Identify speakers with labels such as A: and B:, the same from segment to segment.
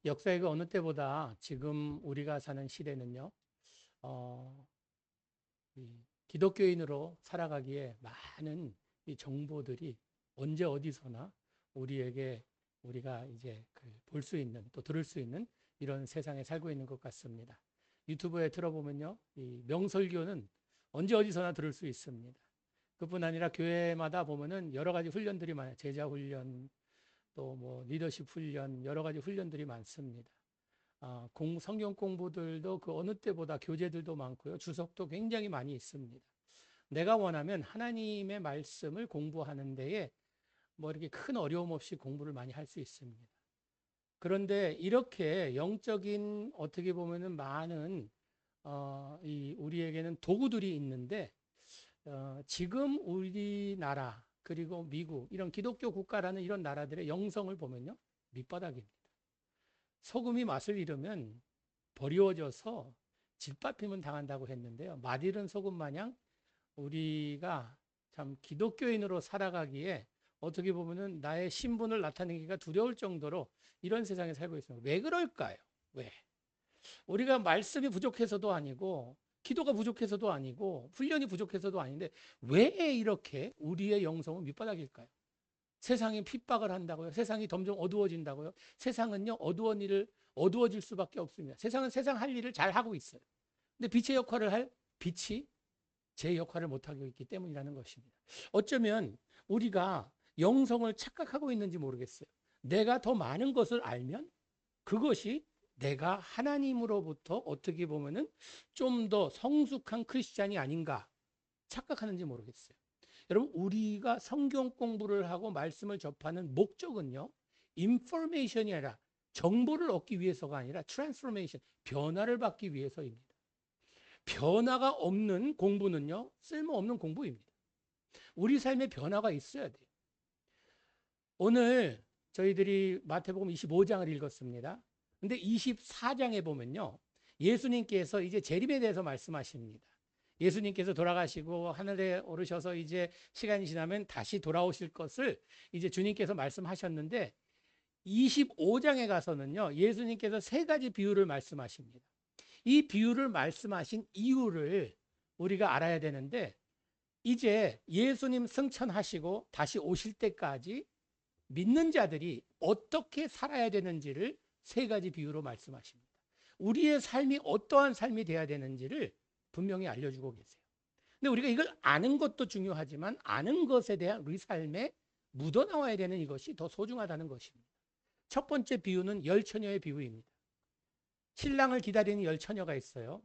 A: 역사의 그 어느 때보다 지금 우리가 사는 시대는요, 어, 이 기독교인으로 살아가기에 많은 이 정보들이 언제 어디서나 우리에게 우리가 이제 볼 수 있는 또 들을 수 있는 이런 세상에 살고 있는 것 같습니다. 유튜브에 들어보면요, 이 명설교는 언제 어디서나 들을 수 있습니다. 그뿐 아니라 교회마다 보면은 여러 가지 훈련들이 많아요. 제자 훈련, 또 뭐 리더십 훈련, 여러 가지 훈련들이 많습니다. 성경 공부들도 그 어느 때보다 교재들도 많고요. 주석도 굉장히 많이 있습니다. 내가 원하면 하나님의 말씀을 공부하는 데에 뭐 이렇게 큰 어려움 없이 공부를 많이 할 수 있습니다. 그런데 이렇게 영적인 어떻게 보면은 많은 이 우리에게는 도구들이 있는데 지금 우리나라 그리고 미국 이런 기독교 국가라는 이런 나라들의 영성을 보면요 밑바닥입니다. 소금이 맛을 잃으면 버리워져서 짓밟히면 당한다고 했는데요. 맛있는 소금 마냥 우리가 참 기독교인으로 살아가기에 어떻게 보면은 나의 신분을 나타내기가 두려울 정도로 이런 세상에 살고 있습니다. 왜 그럴까요? 왜? 우리가 말씀이 부족해서도 아니고 기도가 부족해서도 아니고 훈련이 부족해서도 아닌데 왜 이렇게 우리의 영성은 밑바닥일까요? 세상이 핍박을 한다고요. 세상이 점점 어두워진다고요. 세상은요, 어두워질 수밖에 없습니다. 세상은 세상 할 일을 잘 하고 있어요. 근데 빛의 역할을 할 빛이 제 역할을 못하고 있기 때문이라는 것입니다. 어쩌면 우리가 영성을 착각하고 있는지 모르겠어요. 내가 더 많은 것을 알면 그것이 내가 하나님으로부터 어떻게 보면은 좀 더 성숙한 크리스찬이 아닌가 착각하는지 모르겠어요. 여러분, 우리가 성경 공부를 하고 말씀을 접하는 목적은요, 인포메이션이 아니라 정보를 얻기 위해서가 아니라 트랜스포메이션, 변화를 받기 위해서입니다. 변화가 없는 공부는요, 쓸모없는 공부입니다. 우리 삶에 변화가 있어야 돼요. 오늘 저희들이 마태복음 25장을 읽었습니다. 근데 24장에 보면요, 예수님께서 이제 재림에 대해서 말씀하십니다. 예수님께서 돌아가시고 하늘에 오르셔서 이제 시간이 지나면 다시 돌아오실 것을 이제 주님께서 말씀하셨는데 25장에 가서는요, 예수님께서 세 가지 비유를 말씀하십니다. 이 비유를 말씀하신 이유를 우리가 알아야 되는데 이제 예수님 승천하시고 다시 오실 때까지 믿는 자들이 어떻게 살아야 되는지를 세 가지 비유로 말씀하십니다. 우리의 삶이 어떠한 삶이 돼야 되는지를 분명히 알려주고 계세요. 근데 우리가 이걸 아는 것도 중요하지만 아는 것에 대한 우리 삶에 묻어나와야 되는 이것이 더 소중하다는 것입니다. 첫 번째 비유는 열 처녀의 비유입니다. 신랑을 기다리는 열 처녀가 있어요.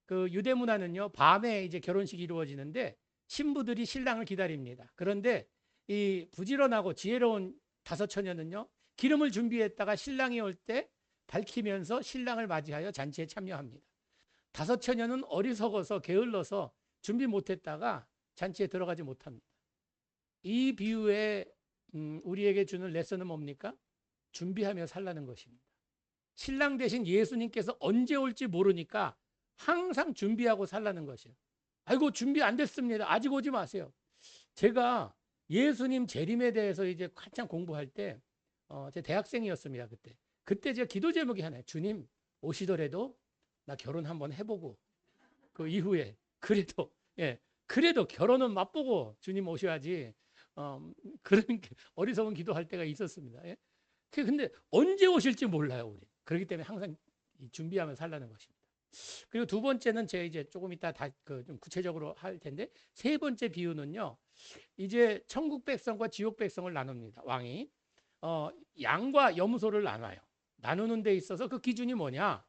A: 그 유대 문화는요, 밤에 이제 결혼식이 이루어지는데 신부들이 신랑을 기다립니다. 그런데 이 부지런하고 지혜로운 다섯 처녀는요, 기름을 준비했다가 신랑이 올 때 밝히면서 신랑을 맞이하여 잔치에 참여합니다. 다섯 처녀는 어리석어서 게을러서 준비 못했다가 잔치에 들어가지 못합니다. 이 비유에 우리에게 주는 레슨은 뭡니까? 준비하며 살라는 것입니다. 신랑 대신 예수님께서 언제 올지 모르니까 항상 준비하고 살라는 것이에요. 아이고 준비 안 됐습니다. 아직 오지 마세요. 제가 예수님 재림에 대해서 이제 한참 공부할 때 제 대학생이었습니다. 그때 제가 기도 제목이 하나예요. 주님 오시더라도 나 결혼 한번 해보고 그 이후에 그래도 결혼은 맛보고 주님 오셔야지. 그런 어리석은 기도할 때가 있었습니다. 예? 근데 언제 오실지 몰라요, 우리. 그렇기 때문에 항상 준비하면 살라는 것입니다. 그리고 두 번째는 제가 이제 조금 이따 좀 구체적으로 할 텐데 세 번째 비유는요. 이제 천국 백성과 지옥 백성을 나눕니다. 왕이 양과 염소를 나눠요. 나누는 데 있어서 그 기준이 뭐냐?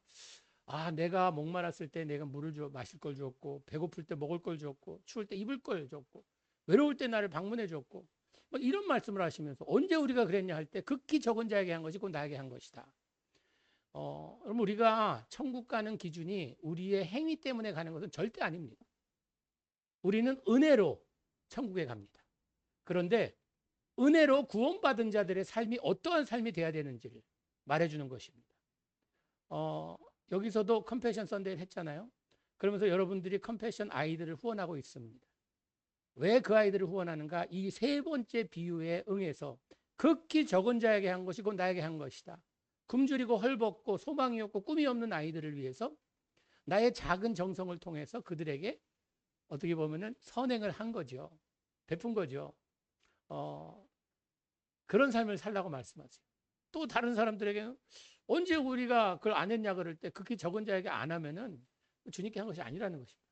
A: 내가 목말랐을 때 내가 물을 줘 마실 걸 줬고 배고플 때 먹을 걸 줬고 추울 때 입을 걸 줬고 외로울 때 나를 방문해 줬고 뭐 이런 말씀을 하시면서 언제 우리가 그랬냐 할 때 극히 적은 자에게 한 것이 곧 나에게 한 것이다. 그럼 우리가 천국 가는 기준이 우리의 행위 때문에 가는 것은 절대 아닙니다. 우리는 은혜로 천국에 갑니다. 그런데 은혜로 구원받은 자들의 삶이 어떠한 삶이 돼야 되는지를 말해주는 것입니다. 여기서도 컴패션 선데이를 했잖아요. 그러면서 여러분들이 컴패션 아이들을 후원하고 있습니다. 왜 그 아이들을 후원하는가? 이 세 번째 비유에 응해서 극히 적은 자에게 한 것이 곧 나에게 한 것이다. 굶주리고 헐벗고 소망이 없고 꿈이 없는 아이들을 위해서 나의 작은 정성을 통해서 그들에게 어떻게 보면은 선행을 한 거죠. 베푼 거죠. 그런 삶을 살라고 말씀하세요. 또 다른 사람들에게는 언제 우리가 그걸 안 했냐 그럴 때 극히 적은 자에게 안 하면은 주님께 한 것이 아니라는 것입니다.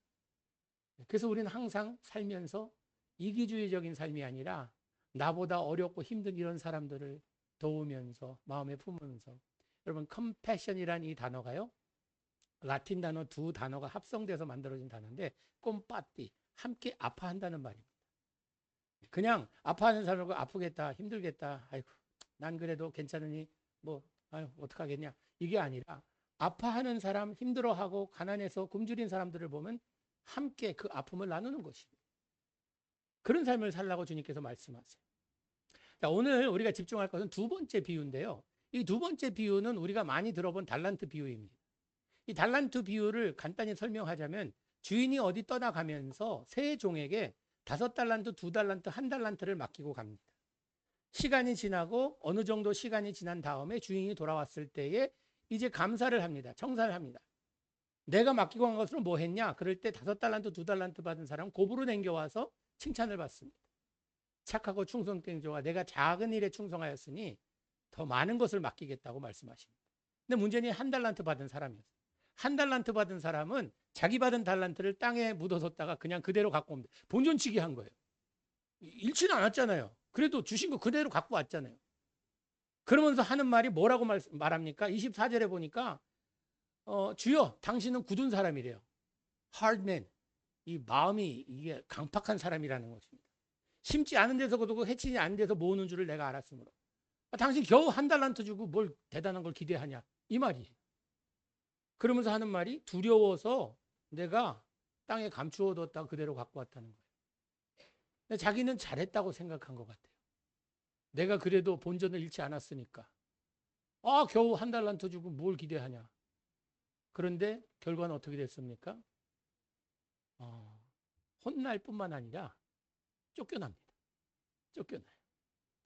A: 그래서 우리는 항상 살면서 이기주의적인 삶이 아니라 나보다 어렵고 힘든 이런 사람들을 도우면서 마음에 품으면서 여러분 컴패션이란 이 단어가요. 라틴 단어 두 단어가 합성돼서 만들어진 단어인데 꼼빠띠 함께 아파한다는 말입니다. 그냥 아파하는 사람하고 아프겠다 힘들겠다 아이고 난 그래도 괜찮으니 뭐 아유 어떡하겠냐 이게 아니라 아파하는 사람 힘들어하고 가난해서 굶주린 사람들을 보면 함께 그 아픔을 나누는 것입니다. 그런 삶을 살라고 주님께서 말씀하세요. 자, 오늘 우리가 집중할 것은 두 번째 비유인데요. 이 두 번째 비유는 우리가 많이 들어본 달란트 비유입니다. 이 달란트 비유를 간단히 설명하자면 주인이 어디 떠나가면서 세 종에게 5달란트, 2달란트, 1달란트를 맡기고 갑니다. 시간이 지나고 어느 정도 시간이 지난 다음에 주인이 돌아왔을 때에 이제 감사를 합니다. 청산을 합니다. 내가 맡기고 간 것으로 뭐 했냐? 그럴 때 5달란트, 2달란트 받은 사람은 고부로 남겨와서 칭찬을 받습니다. 착하고 충성된 종아 내가 작은 일에 충성하였으니 더 많은 것을 맡기겠다고 말씀하십니다. 근데 문제는 1달란트 받은 사람이었어요. 1달란트 받은 사람은 자기 받은 달란트를 땅에 묻어뒀다가 그냥 그대로 갖고 옵니다. 본전치기 한 거예요. 잃지는 않았잖아요. 그래도 주신 거 그대로 갖고 왔잖아요. 그러면서 하는 말이 뭐라고 말합니까? 24절에 보니까 주여 당신은 굳은 사람이래요. hard man. 이 마음이 이게 강팍한 사람이라는 것입니다. 심지 않은 데서 거두고 해치지 않은 데서 모으는 줄을 내가 알았으므로 당신 겨우 1달란트 주고 뭘 대단한 걸 기대하냐 이 말이에요. 그러면서 하는 말이 두려워서 내가 땅에 감추어뒀다가 그대로 갖고 왔다는 거예요. 근데 자기는 잘했다고 생각한 것 같아요. 내가 그래도 본전을 잃지 않았으니까 겨우 1달란트 주고 뭘 기대하냐. 그런데 결과는 어떻게 됐습니까? 혼날 뿐만 아니라 쫓겨납니다. 쫓겨나요.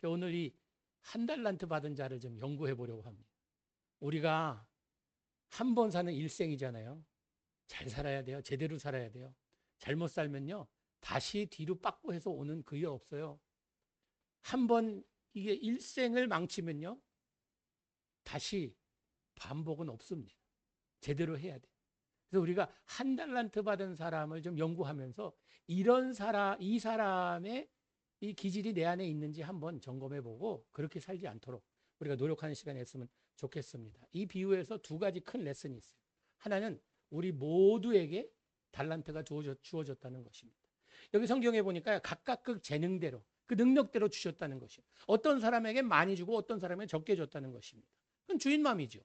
A: 오늘 이 1달란트 받은 자를 좀 연구해 보려고 합니다. 우리가 한 번 사는 일생이잖아요. 잘 살아야 돼요. 제대로 살아야 돼요. 잘못 살면요. 다시 뒤로 빠꾸해서 오는 그게 없어요. 한 번 이게 일생을 망치면요. 다시 반복은 없습니다. 제대로 해야 돼요. 그래서 우리가 1달란트 받은 사람을 좀 연구하면서 이 사람의 이 기질이 내 안에 있는지 한번 점검해 보고 그렇게 살지 않도록 우리가 노력하는 시간이 있으면 좋겠습니다. 이 비유에서 두 가지 큰 레슨이 있어요. 하나는 우리 모두에게 달란트가 주어졌다는 것입니다. 여기 성경에 보니까 각각 그 재능대로 그 능력대로 주셨다는 것이에요. 어떤 사람에게 많이 주고 어떤 사람에게 적게 줬다는 것입니다. 그건 주인 마음이죠.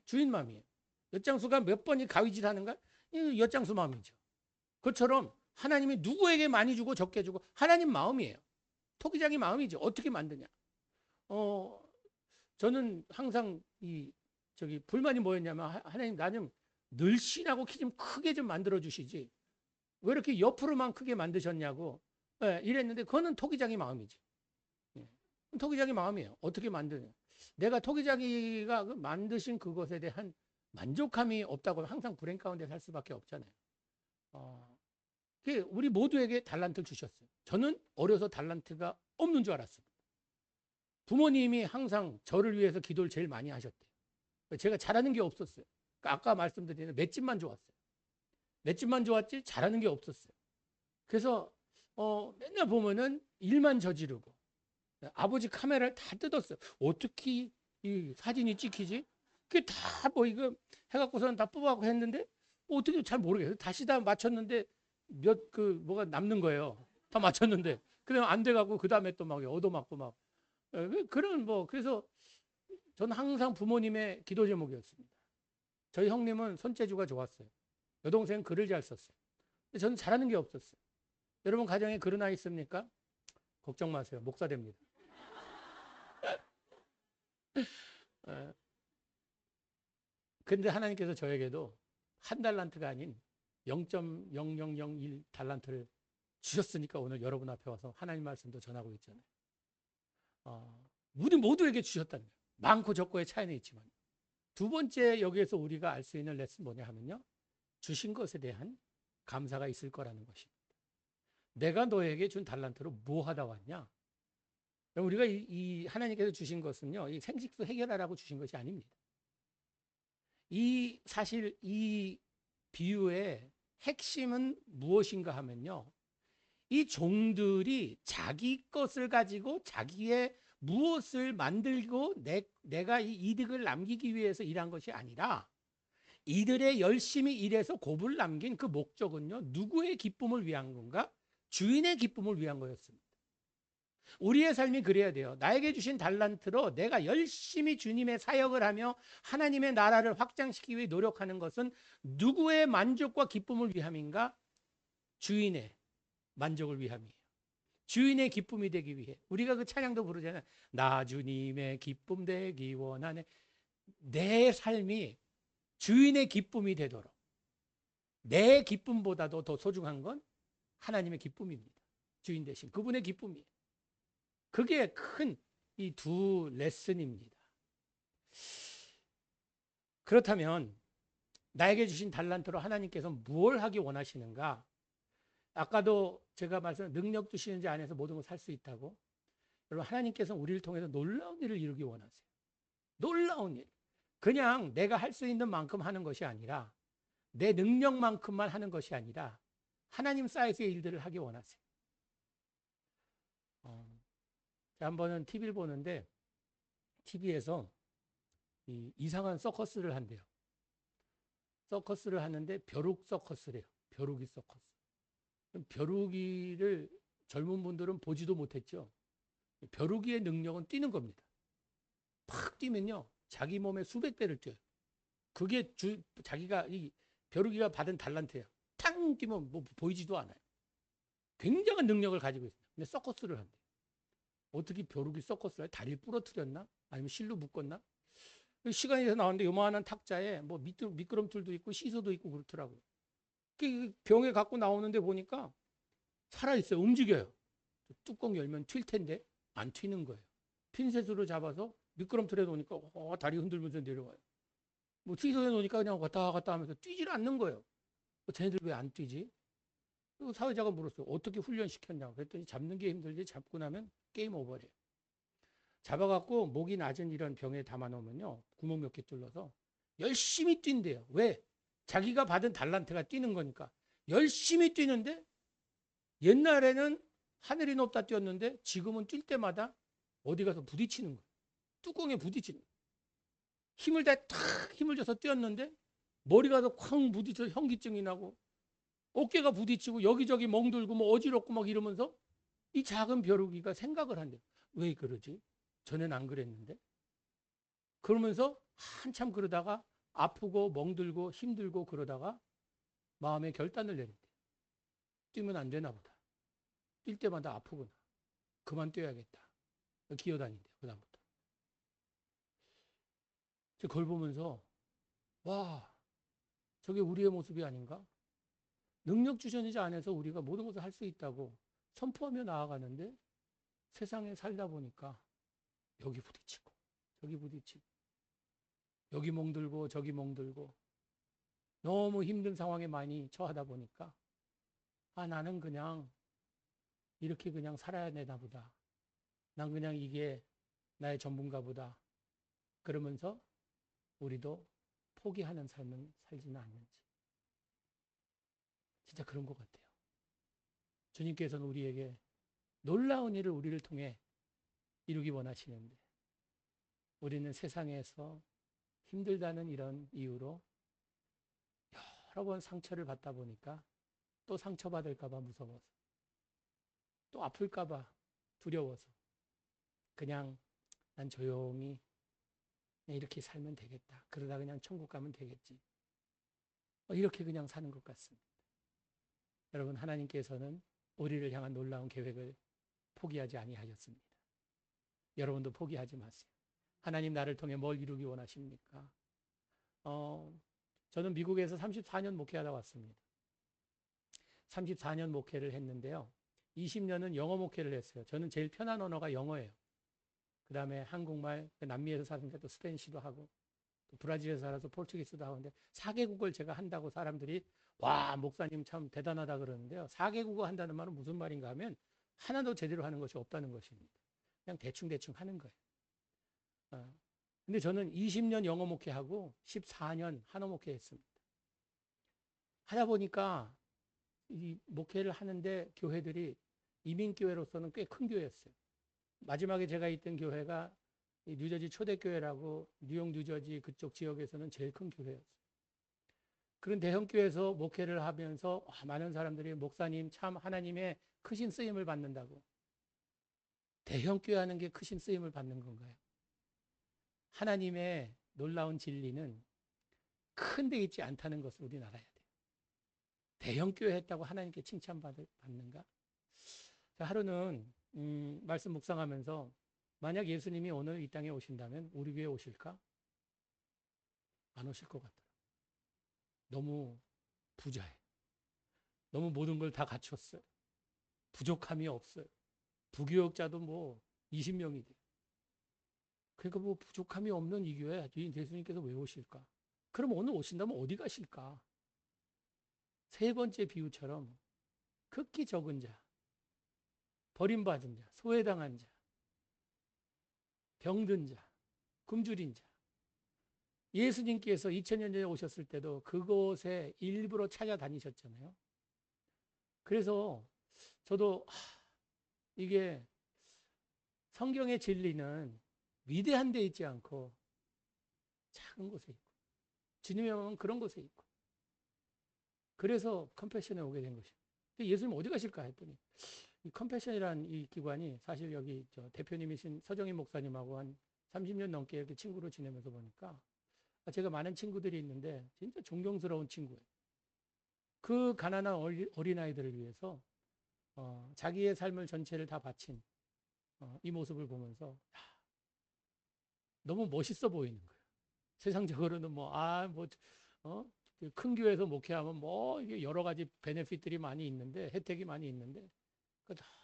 A: 주인 마음이에요. 엿장수가 몇 번이 가위질 하는가? 엿장수 마음이죠. 그것처럼 하나님이 누구에게 많이 주고 적게 주고 하나님 마음이에요. 토기장이 마음이죠. 어떻게 만드냐. 저는 항상 불만이 뭐였냐면 하나님 나 좀 늘씬하고 키 좀 크게 좀 만들어 주시지. 왜 이렇게 옆으로만 크게 만드셨냐고 이랬는데 그거는 토기장의 마음이죠. 토기장의 마음이에요. 어떻게 만드냐. 내가 토기장이가 만드신 그것에 대한 만족함이 없다고 항상 불행 가운데 살 수밖에 없잖아요. 우리 모두에게 달란트를 주셨어요. 저는 어려서 달란트가 없는 줄 알았어요. 부모님이 항상 저를 위해서 기도를 제일 많이 하셨대요. 제가 잘하는 게 없었어요. 그러니까 아까 말씀드린 맷집만 좋았어요. 맷집만 좋았지 잘하는 게 없었어요. 그래서 맨날 보면은 일만 저지르고 아버지 카메라를 다 뜯었어요. 어떻게 이 사진이 찍히지? 그게 다 뭐 이거 해갖고서는 다 뽑아갖고 했는데 어떻게 잘 모르겠어요. 다시 다 맞췄는데 뭐가 남는 거예요. 다 맞췄는데 그다음 안 돼갖고 그 다음에 또 막 얻어맞고 막 그런 그래서 저는 항상 부모님의 기도 제목이었습니다. 저희 형님은 손재주가 좋았어요. 여동생은 글을 잘 썼어요. 근데 저는 잘하는 게 없었어요. 여러분 가정에 그런 아이 있습니까? 걱정 마세요. 목사 됩니다. 근데 하나님께서 저에게도 1달란트가 아닌 0.0001 달란트를 주셨으니까 오늘 여러분 앞에 와서 하나님 말씀도 전하고 있잖아요. 우리 모두에게 주셨다는 거예요. 많고 적고의 차이는 있지만 두 번째 여기에서 우리가 알 수 있는 레슨 뭐냐 하면요. 주신 것에 대한 감사가 있을 거라는 것입니다. 내가 너에게 준 달란트로 뭐 하다 왔냐? 우리가 이 하나님께서 주신 것은요. 이 생식수 해결하라고 주신 것이 아닙니다. 사실 이 비유의 핵심은 무엇인가 하면요. 이 종들이 자기 것을 가지고 자기의 무엇을 만들고 내가 이 이득을 남기기 위해서 일한 것이 아니라 이들의 열심히 일해서 곱을 남긴 그 목적은요. 누구의 기쁨을 위한 건가? 주인의 기쁨을 위한 거였습니다. 우리의 삶이 그래야 돼요. 나에게 주신 달란트로 내가 열심히 주님의 사역을 하며 하나님의 나라를 확장시키기 위해 노력하는 것은 누구의 만족과 기쁨을 위함인가? 주인의 만족을 위함이에요. 주인의 기쁨이 되기 위해. 우리가 그 찬양도 부르잖아요. 나 주님의 기쁨 되기 원하네. 내 삶이 주인의 기쁨이 되도록. 내 기쁨보다도 더 소중한 건 하나님의 기쁨입니다. 주인 대신 그분의 기쁨이에요. 그게 큰 이 두 레슨입니다. 그렇다면 나에게 주신 달란트로 하나님께서 뭘 하기 원하시는가? 아까도 제가 말씀한 능력 주시는 자 안에서 모든 걸 살 수 있다고. 여러분 하나님께서 우리를 통해서 놀라운 일을 이루기 원하세요. 놀라운 일. 그냥 내가 할 수 있는 만큼 하는 것이 아니라 내 능력만큼만 하는 것이 아니라 하나님 사이즈의 일들을 하기 원하세요. 한 번은 TV를 보는데 TV에서 이상한 서커스를 한대요. 서커스를 하는데 벼룩 서커스래요. 벼룩이 서커스. 벼룩이를 젊은 분들은 보지도 못했죠. 벼룩이의 능력은 뛰는 겁니다. 팍 뛰면요. 자기 몸의 수백 배를 뛰어요. 그게 자기가 이 벼룩이가 받은 달란트예요. 탕 뛰면 뭐 보이지도 않아요. 굉장한 능력을 가지고 있어요. 근데 서커스를 한대요. 어떻게 벼룩이 서커스를 해요? 다리를 부러뜨렸나? 아니면 실로 묶었나? 시간이 돼서 나왔는데 요만한 탁자에 뭐 미끄럼틀도 있고 시소도 있고 그렇더라고요. 그 병에 갖고 나오는데 보니까 살아있어요. 움직여요. 뚜껑 열면 튈 텐데 안 튀는 거예요. 핀셋으로 잡아서 미끄럼틀에 놓으니까 다리 흔들면서 내려와요. 뭐 시소에 놓으니까 그냥 왔다 갔다 하면서 뛰질 않는 거예요. 쟤네들 왜 안 뛰지? 사회자가 물었어요. 어떻게 훈련시켰냐고. 그랬더니 잡는 게 힘들지 잡고 나면 게임 오버래요. 잡아갖고 목이 낮은 이런 병에 담아놓으면요. 구멍 몇 개 뚫려서 열심히 뛴대요. 왜? 자기가 받은 달란트가 뛰는 거니까. 열심히 뛰는데 옛날에는 하늘이 높다 뛰었는데 지금은 뛸 때마다 어디 가서 부딪히는 거예요. 뚜껑에 부딪히는 거예요. 힘을 다 탁 힘을 줘서 뛰었는데 머리가 더 쾅 부딪혀서 현기증이 나고 어깨가 부딪히고 여기저기 멍들고 뭐 어지럽고 막 이러면서 이 작은 벼룩이가 생각을 한대요. 왜 그러지? 전엔 안 그랬는데. 그러면서 한참 그러다가 아프고 멍들고 힘들고 그러다가 마음의 결단을 내린대요. 뛰면 안 되나 보다. 뛸 때마다 아프구나. 그만 뛰어야겠다. 기어다닌대요. 그다음부터. 그걸 보면서 와, 저게 우리의 모습이 아닌가? 능력 주시는 자 안에서 우리가 모든 것을 할 수 있다고 선포하며 나아가는데 세상에 살다 보니까 여기 부딪히고 저기 부딪히고 여기 멍들고 저기 멍들고 너무 힘든 상황에 많이 처하다 보니까 나는 그냥 이렇게 그냥 살아야 되나 보다. 난 그냥 이게 나의 전부인가 보다. 그러면서 우리도 포기하는 삶을 살지는 않는지. 진짜 그런 것 같아요. 주님께서는 우리에게 놀라운 일을 우리를 통해 이루기 원하시는데 우리는 세상에서 힘들다는 이런 이유로 여러 번 상처를 받다 보니까 또 상처받을까 봐 무서워서 또 아플까 봐 두려워서 그냥 난 조용히 이렇게 살면 되겠다. 그러다 그냥 천국 가면 되겠지. 이렇게 그냥 사는 것 같습니다. 여러분 하나님께서는 우리를 향한 놀라운 계획을 포기하지 아니하셨습니다. 여러분도 포기하지 마세요. 하나님 나를 통해 뭘 이루기 원하십니까? 저는 미국에서 34년 목회하다 왔습니다. 34년 목회를 했는데요. 20년은 영어 목회를 했어요. 저는 제일 편한 언어가 영어예요. 그 다음에 한국말, 남미에서 사는데 또 스페니쉬도 하고, 또 브라질에서 살아서 포르투기스도 하는데 4개국을 제가 한다고 사람들이 와, 목사님 참 대단하다 그러는데요. 4개국어 한다는 말은 무슨 말인가 하면 하나도 제대로 하는 것이 없다는 것입니다. 그냥 대충대충 하는 거예요. 근데 저는 20년 영어 목회하고 14년 한어 목회했습니다. 하다 보니까 이 목회를 하는데 교회들이 이민교회로서는 꽤 큰 교회였어요. 마지막에 제가 있던 교회가 뉴저지 초대교회라고 뉴욕 뉴저지 그쪽 지역에서는 제일 큰 교회였어요. 그런 대형교회에서 목회를 하면서 많은 사람들이 목사님 참 하나님의 크신 쓰임을 받는다고. 대형교회 하는 게 크신 쓰임을 받는 건가요? 하나님의 놀라운 진리는 큰 데 있지 않다는 것을 우리는 알아야 돼요. 대형교회 했다고 하나님께 칭찬받는가? 하루는 말씀 묵상하면서 만약 예수님이 오늘 이 땅에 오신다면 우리 교회에 오실까? 안 오실 것 같더라고요. 너무 부자해. 너무 모든 걸 다 갖췄어요. 부족함이 없어요. 부교역자도 뭐 20명이 돼요. 그러니까 뭐 부족함이 없는 이 교회 예수님께서 왜 오실까? 그럼 오늘 오신다면 어디 가실까? 세 번째 비유처럼 극히 적은 자, 버림받은 자, 소외당한 자, 병든 자, 굶주린 자. 예수님께서 2000년 전에 오셨을 때도 그곳에 일부러 찾아다니셨잖아요. 그래서 저도 이게 성경의 진리는 위대한 데 있지 않고 작은 곳에 있고 주님의 마음은 그런 곳에 있고 그래서 컴패션에 오게 된 것이에요. 예수님 어디 가실까 했더니 이 컴패션이라는 이 기관이 사실 여기 대표님이신 서정희 목사님하고 한 30년 넘게 이렇게 친구로 지내면서 보니까 제가 많은 친구들이 있는데 진짜 존경스러운 친구예요. 그 가난한 어린아이들을 위해서 자기의 삶을 전체를 다 바친 이 모습을 보면서 너무 멋있어 보이는 거예요. 세상적으로는 큰 교회에서 목회하면 이게 여러 가지 베네핏들이 많이 있는데 혜택이 많이 있는데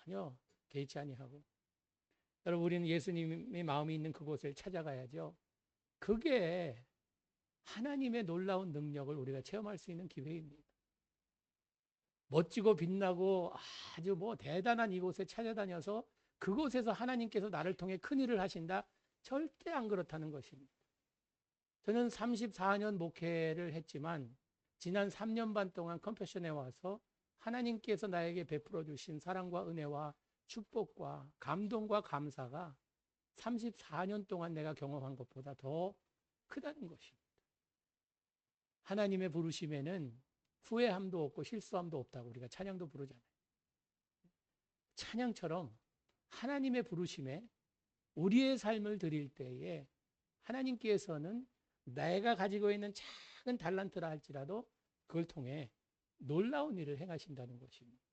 A: 전혀 개의치 아니하고 여러분 우리는 예수님의 마음이 있는 그곳을 찾아가야죠. 그게 하나님의 놀라운 능력을 우리가 체험할 수 있는 기회입니다. 멋지고 빛나고 아주 대단한 이곳에 찾아다녀서 그곳에서 하나님께서 나를 통해 큰 일을 하신다? 절대 안 그렇다는 것입니다. 저는 34년 목회를 했지만 지난 3년 반 동안 컴패션에 와서 하나님께서 나에게 베풀어 주신 사랑과 은혜와 축복과 감동과 감사가 34년 동안 내가 경험한 것보다 더 크다는 것입니다. 하나님의 부르심에는 후회함도 없고 실수함도 없다고 우리가 찬양도 부르잖아요. 찬양처럼 하나님의 부르심에 우리의 삶을 드릴 때에 하나님께서는 내가 가지고 있는 작은 달란트라 할지라도 그걸 통해 놀라운 일을 행하신다는 것입니다.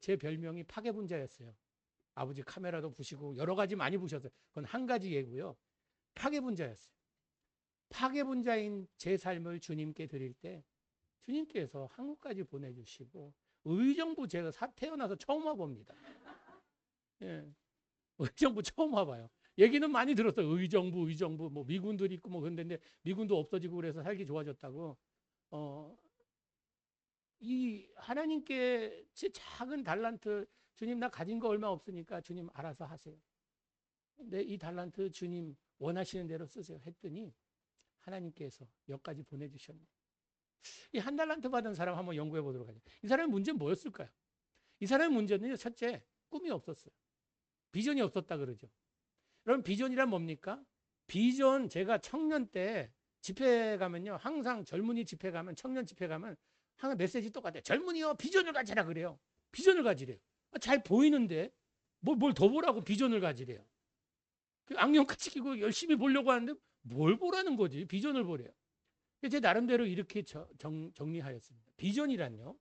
A: 제 별명이 파괴분자였어요. 아버지 카메라도 부시고 여러 가지 많이 부셨어요. 그건 한 가지 예고요. 파괴분자였어요. 파괴분자인 제 삶을 주님께 드릴 때 주님께서 한국까지 보내주시고 의정부 제가 태어나서 처음 와봅니다. 예, 의정부 처음 와봐요. 얘기는 많이 들었어요. 의정부 미군들이 있고 그런데 미군도 없어지고 그래서 살기 좋아졌다고. 이 하나님께 제 작은 달란트 주님 나 가진 거 얼마 없으니까 주님 알아서 하세요. 근데 이 달란트 주님 원하시는 대로 쓰세요 했더니 하나님께서 여기까지 보내주셨네요. 이 한 달란트 받은 사람 한번 연구해 보도록 하죠. 이 사람의 문제는 뭐였을까요? 이 사람의 문제는 첫째 꿈이 없었어요. 비전이 없었다 그러죠. 그럼 비전이란 뭡니까? 비전 제가 청년 때 집회 가면요. 항상 젊은이 집회 가면 청년 집회 가면 항상 메시지 똑같아요. 젊은이요 비전을 가지라 그래요. 비전을 가지래요. 잘 보이는데 뭘 더 보라고 비전을 가지래요. 악령까지 끼고 열심히 보려고 하는데 뭘 보라는 거지. 비전을 보래요. 제 나름대로 이렇게 정리하였습니다. 비전이란요.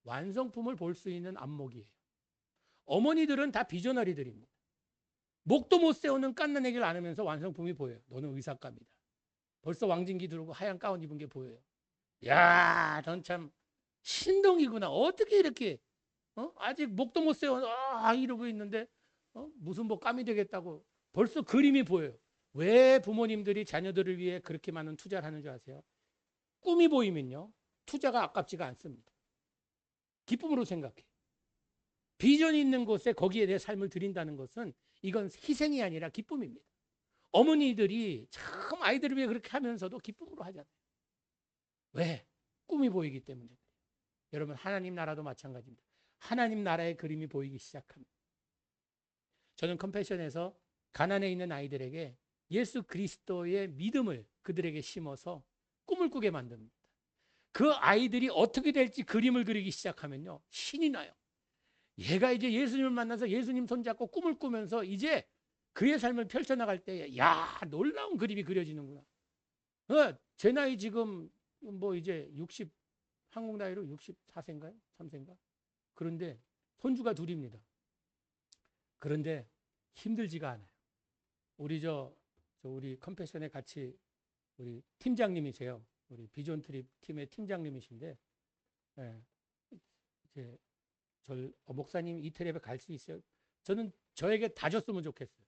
A: 완성품을 볼 수 있는 안목이에요. 어머니들은 다 비전어리들입니다. 목도 못 세우는 깐난 애기를 안으면서 완성품이 보여요. 너는 의사감이다. 벌써 왕진기 두르고 하얀 가운 입은 게 보여요. 야, 넌 참 신동이구나. 어떻게 이렇게 아직 목도 못 세워 이러고 있는데 무슨 뭐 깜이 되겠다고 벌써 그림이 보여요. 왜 부모님들이 자녀들을 위해 그렇게 많은 투자를 하는 줄 아세요? 꿈이 보이면요. 투자가 아깝지가 않습니다. 기쁨으로 생각해. 비전이 있는 곳에 거기에 내 삶을 드린다는 것은 이건 희생이 아니라 기쁨입니다. 어머니들이 참 아이들을 위해 그렇게 하면서도 기쁨으로 하잖아요. 왜? 꿈이 보이기 때문에. 여러분 하나님 나라도 마찬가지입니다. 하나님 나라의 그림이 보이기 시작합니다. 저는 컴패션에서 가난에 있는 아이들에게 예수 그리스도의 믿음을 그들에게 심어서 꿈을 꾸게 만듭니다. 그 아이들이 어떻게 될지 그림을 그리기 시작하면요. 신이 나요. 얘가 이제 예수님을 만나서 예수님 손잡고 꿈을 꾸면서 이제 그의 삶을 펼쳐나갈 때, 야, 놀라운 그림이 그려지는구나. 제 나이 지금 뭐 이제 60, 한국 나이로 64세인가요? 3세인가? 그런데 손주가 둘입니다. 그런데 힘들지가 않아요. 우리 컴패션에 같이 우리 팀장님이세요. 우리 비전 트립 팀의 팀장님이신데, 예, 이제 목사님 이태리에 갈 수 있어요? 저는 저에게 다 줬으면 좋겠어요.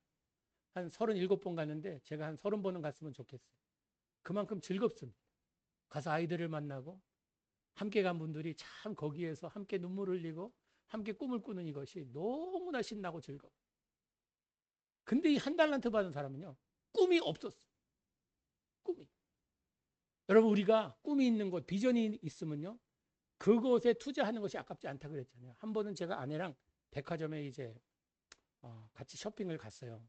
A: 한 37번 갔는데 제가 한 30번은 갔으면 좋겠어요. 그만큼 즐겁습니다. 가서 아이들을 만나고 함께 간 분들이 참 거기에서 함께 눈물을 흘리고 함께 꿈을 꾸는 이것이 너무나 신나고 즐거워. 근데 이 한 달란트 받은 사람은요. 꿈이 없었어. 꿈이. 여러분 우리가 꿈이 있는 곳, 비전이 있으면요. 그곳에 투자하는 것이 아깝지 않다 그랬잖아요. 한 번은 제가 아내랑 백화점에 이제 같이 쇼핑을 갔어요.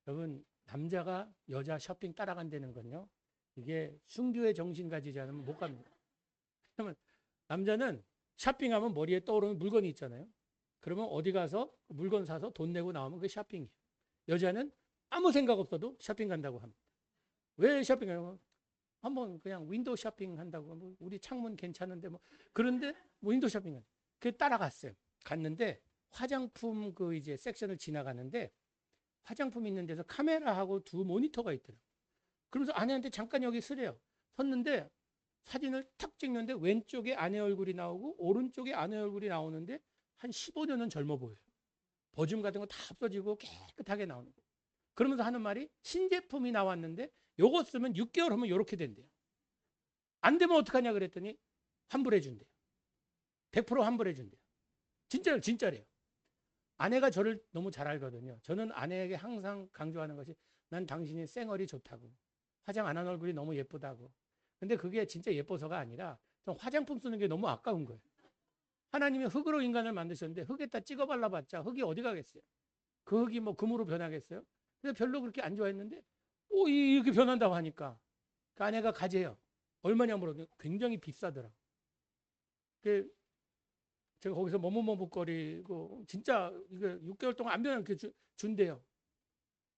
A: 여러분 남자가 여자 쇼핑 따라간다는 건요. 이게 순교의 정신 가지지 않으면 못 갑니다. 그러면 남자는 쇼핑하면 머리에 떠오르는 물건이 있잖아요. 그러면 어디 가서 물건 사서 돈 내고 나오면 그게 쇼핑이에요. 여자는 아무 생각 없어도 쇼핑 간다고 합니다. 왜 쇼핑해요? 한번 그냥 윈도우 쇼핑 한다고. 뭐 우리 창문 괜찮은데 뭐 그런데 윈도우 쇼핑을 그 따라갔어요. 갔는데 화장품 그 이제 섹션을 지나가는데 화장품 있는 데서 카메라하고 두 모니터가 있더라고요. 그러면서 아내한테 잠깐 여기 서래요. 섰는데 사진을 탁 찍는데 왼쪽에 아내 얼굴이 나오고 오른쪽에 아내 얼굴이 나오는데 한 15년은 젊어 보여요. 버줌 같은 거 다 없어지고 깨끗하게 나오는 거예요. 그러면서 하는 말이 신제품이 나왔는데 요거 쓰면 6개월 하면 요렇게 된대요. 안 되면 어떡하냐 그랬더니 환불해 준대요. 100% 환불해 준대요. 진짜래요. 아내가 저를 너무 잘 알거든요. 저는 아내에게 항상 강조하는 것이 난 당신이 쌩얼이 좋다고. 화장 안 한 얼굴이 너무 예쁘다고. 근데 그게 진짜 예뻐서가 아니라 좀 화장품 쓰는 게 너무 아까운 거예요. 하나님이 흙으로 인간을 만드셨는데 흙에다 찍어 발라봤자 흙이 어디 가겠어요? 그 흙이 뭐 금으로 변하겠어요? 그래서 별로 그렇게 안 좋아했는데 이렇게 변한다고 하니까 그 아내가 가재요. 얼마냐 물었더니 굉장히 비싸더라고. 그 제가 거기서 머뭇머뭇거리고 진짜 이거 6개월 동안 안 변하게 준대요.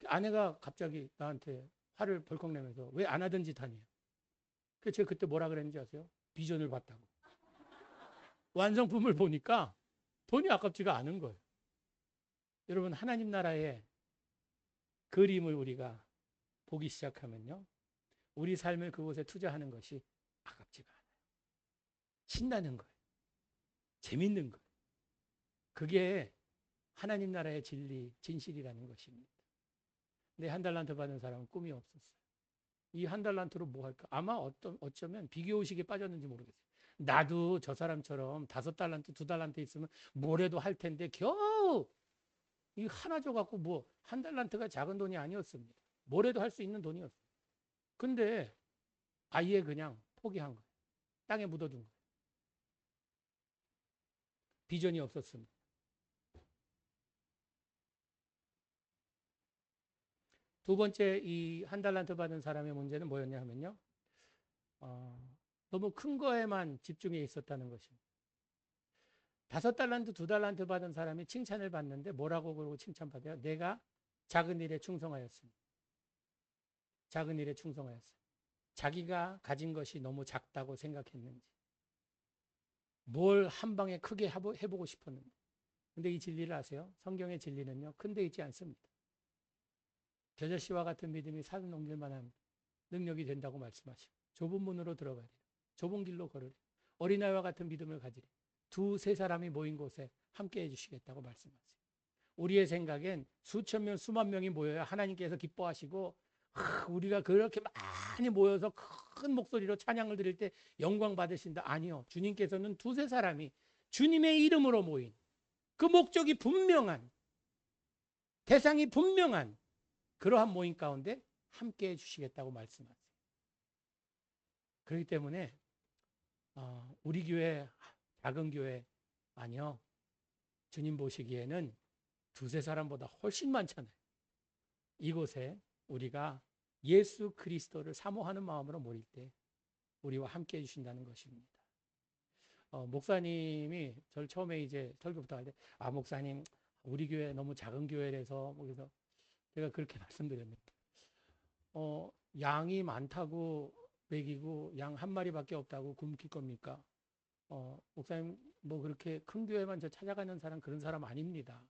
A: 아내가 갑자기 나한테 화를 벌컥 내면서 왜 안 하던 짓 하니? 그래서 제가 그때 뭐라 그랬는지 아세요? 비전을 봤다고. 완성품을 보니까 돈이 아깝지가 않은 거예요. 여러분 하나님 나라의 그림을 우리가 보기 시작하면요. 우리 삶을 그곳에 투자하는 것이 아깝지가 않아요. 신나는 거예요. 재밌는 거예요. 그게 하나님 나라의 진리, 진실이라는 것입니다. 근데 한 달란트 받은 사람은 꿈이 없었어요. 이 한 달란트로 뭐 할까? 아마 어쩌면 비교의식에 빠졌는지 모르겠어요. 나도 저 사람처럼 5달란트, 2달란트 있으면 뭐래도 할 텐데 겨우 이 하나 줘갖고 뭐 한 달란트가 작은 돈이 아니었습니다. 뭐래도 할 수 있는 돈이었어요. 근데 아예 그냥 포기한 거예요. 땅에 묻어둔 거예요. 비전이 없었습니다. 두 번째 이 한 달란트 받은 사람의 문제는 뭐였냐 하면요. 너무 큰 거에만 집중해 있었다는 것입니다. 5달란트, 2달란트 받은 사람이 칭찬을 받는데 뭐라고 그러고 칭찬받아요? 내가 작은 일에 충성하였습니다. 작은 일에 충성하였어요. 자기가 가진 것이 너무 작다고 생각했는지 뭘 한 방에 크게 해보고 싶었는지. 근데 이 진리를 아세요? 성경의 진리는요. 큰데 있지 않습니다. 겨자씨와 같은 믿음이 산을 넘길 만한 능력이 된다고 말씀하시고 좁은 문으로 들어가리. 좁은 길로 걸으리. 어린아이와 같은 믿음을 가지리. 2, 3 사람이 모인 곳에 함께 해주시겠다고 말씀하세요. 우리의 생각엔 수천 명, 수만 명이 모여야 하나님께서 기뻐하시고 우리가 그렇게 많이 모여서 큰 목소리로 찬양을 드릴 때 영광 받으신다. 아니요. 주님께서는 두세 사람이 주님의 이름으로 모인 그 목적이 분명한, 대상이 분명한 그러한 모임 가운데 함께 해주시겠다고 말씀하세요. 그렇기 때문에 우리 교회, 작은 교회, 아니요. 주님 보시기에는 두세 사람보다 훨씬 많잖아요. 이곳에 우리가 예수 그리스도를 사모하는 마음으로 모일 때 우리와 함께 해주신다는 것입니다. 목사님이 저를 처음에 이제 설교부터 할 때, 목사님, 우리 교회 너무 작은 교회라서, 그래서 제가 그렇게 말씀드렸는데, 양이 많다고 먹이고 양 한 마리밖에 없다고 굶길 겁니까? 목사님, 뭐 그렇게 큰 교회만 저 찾아가는 사람, 그런 사람 아닙니다.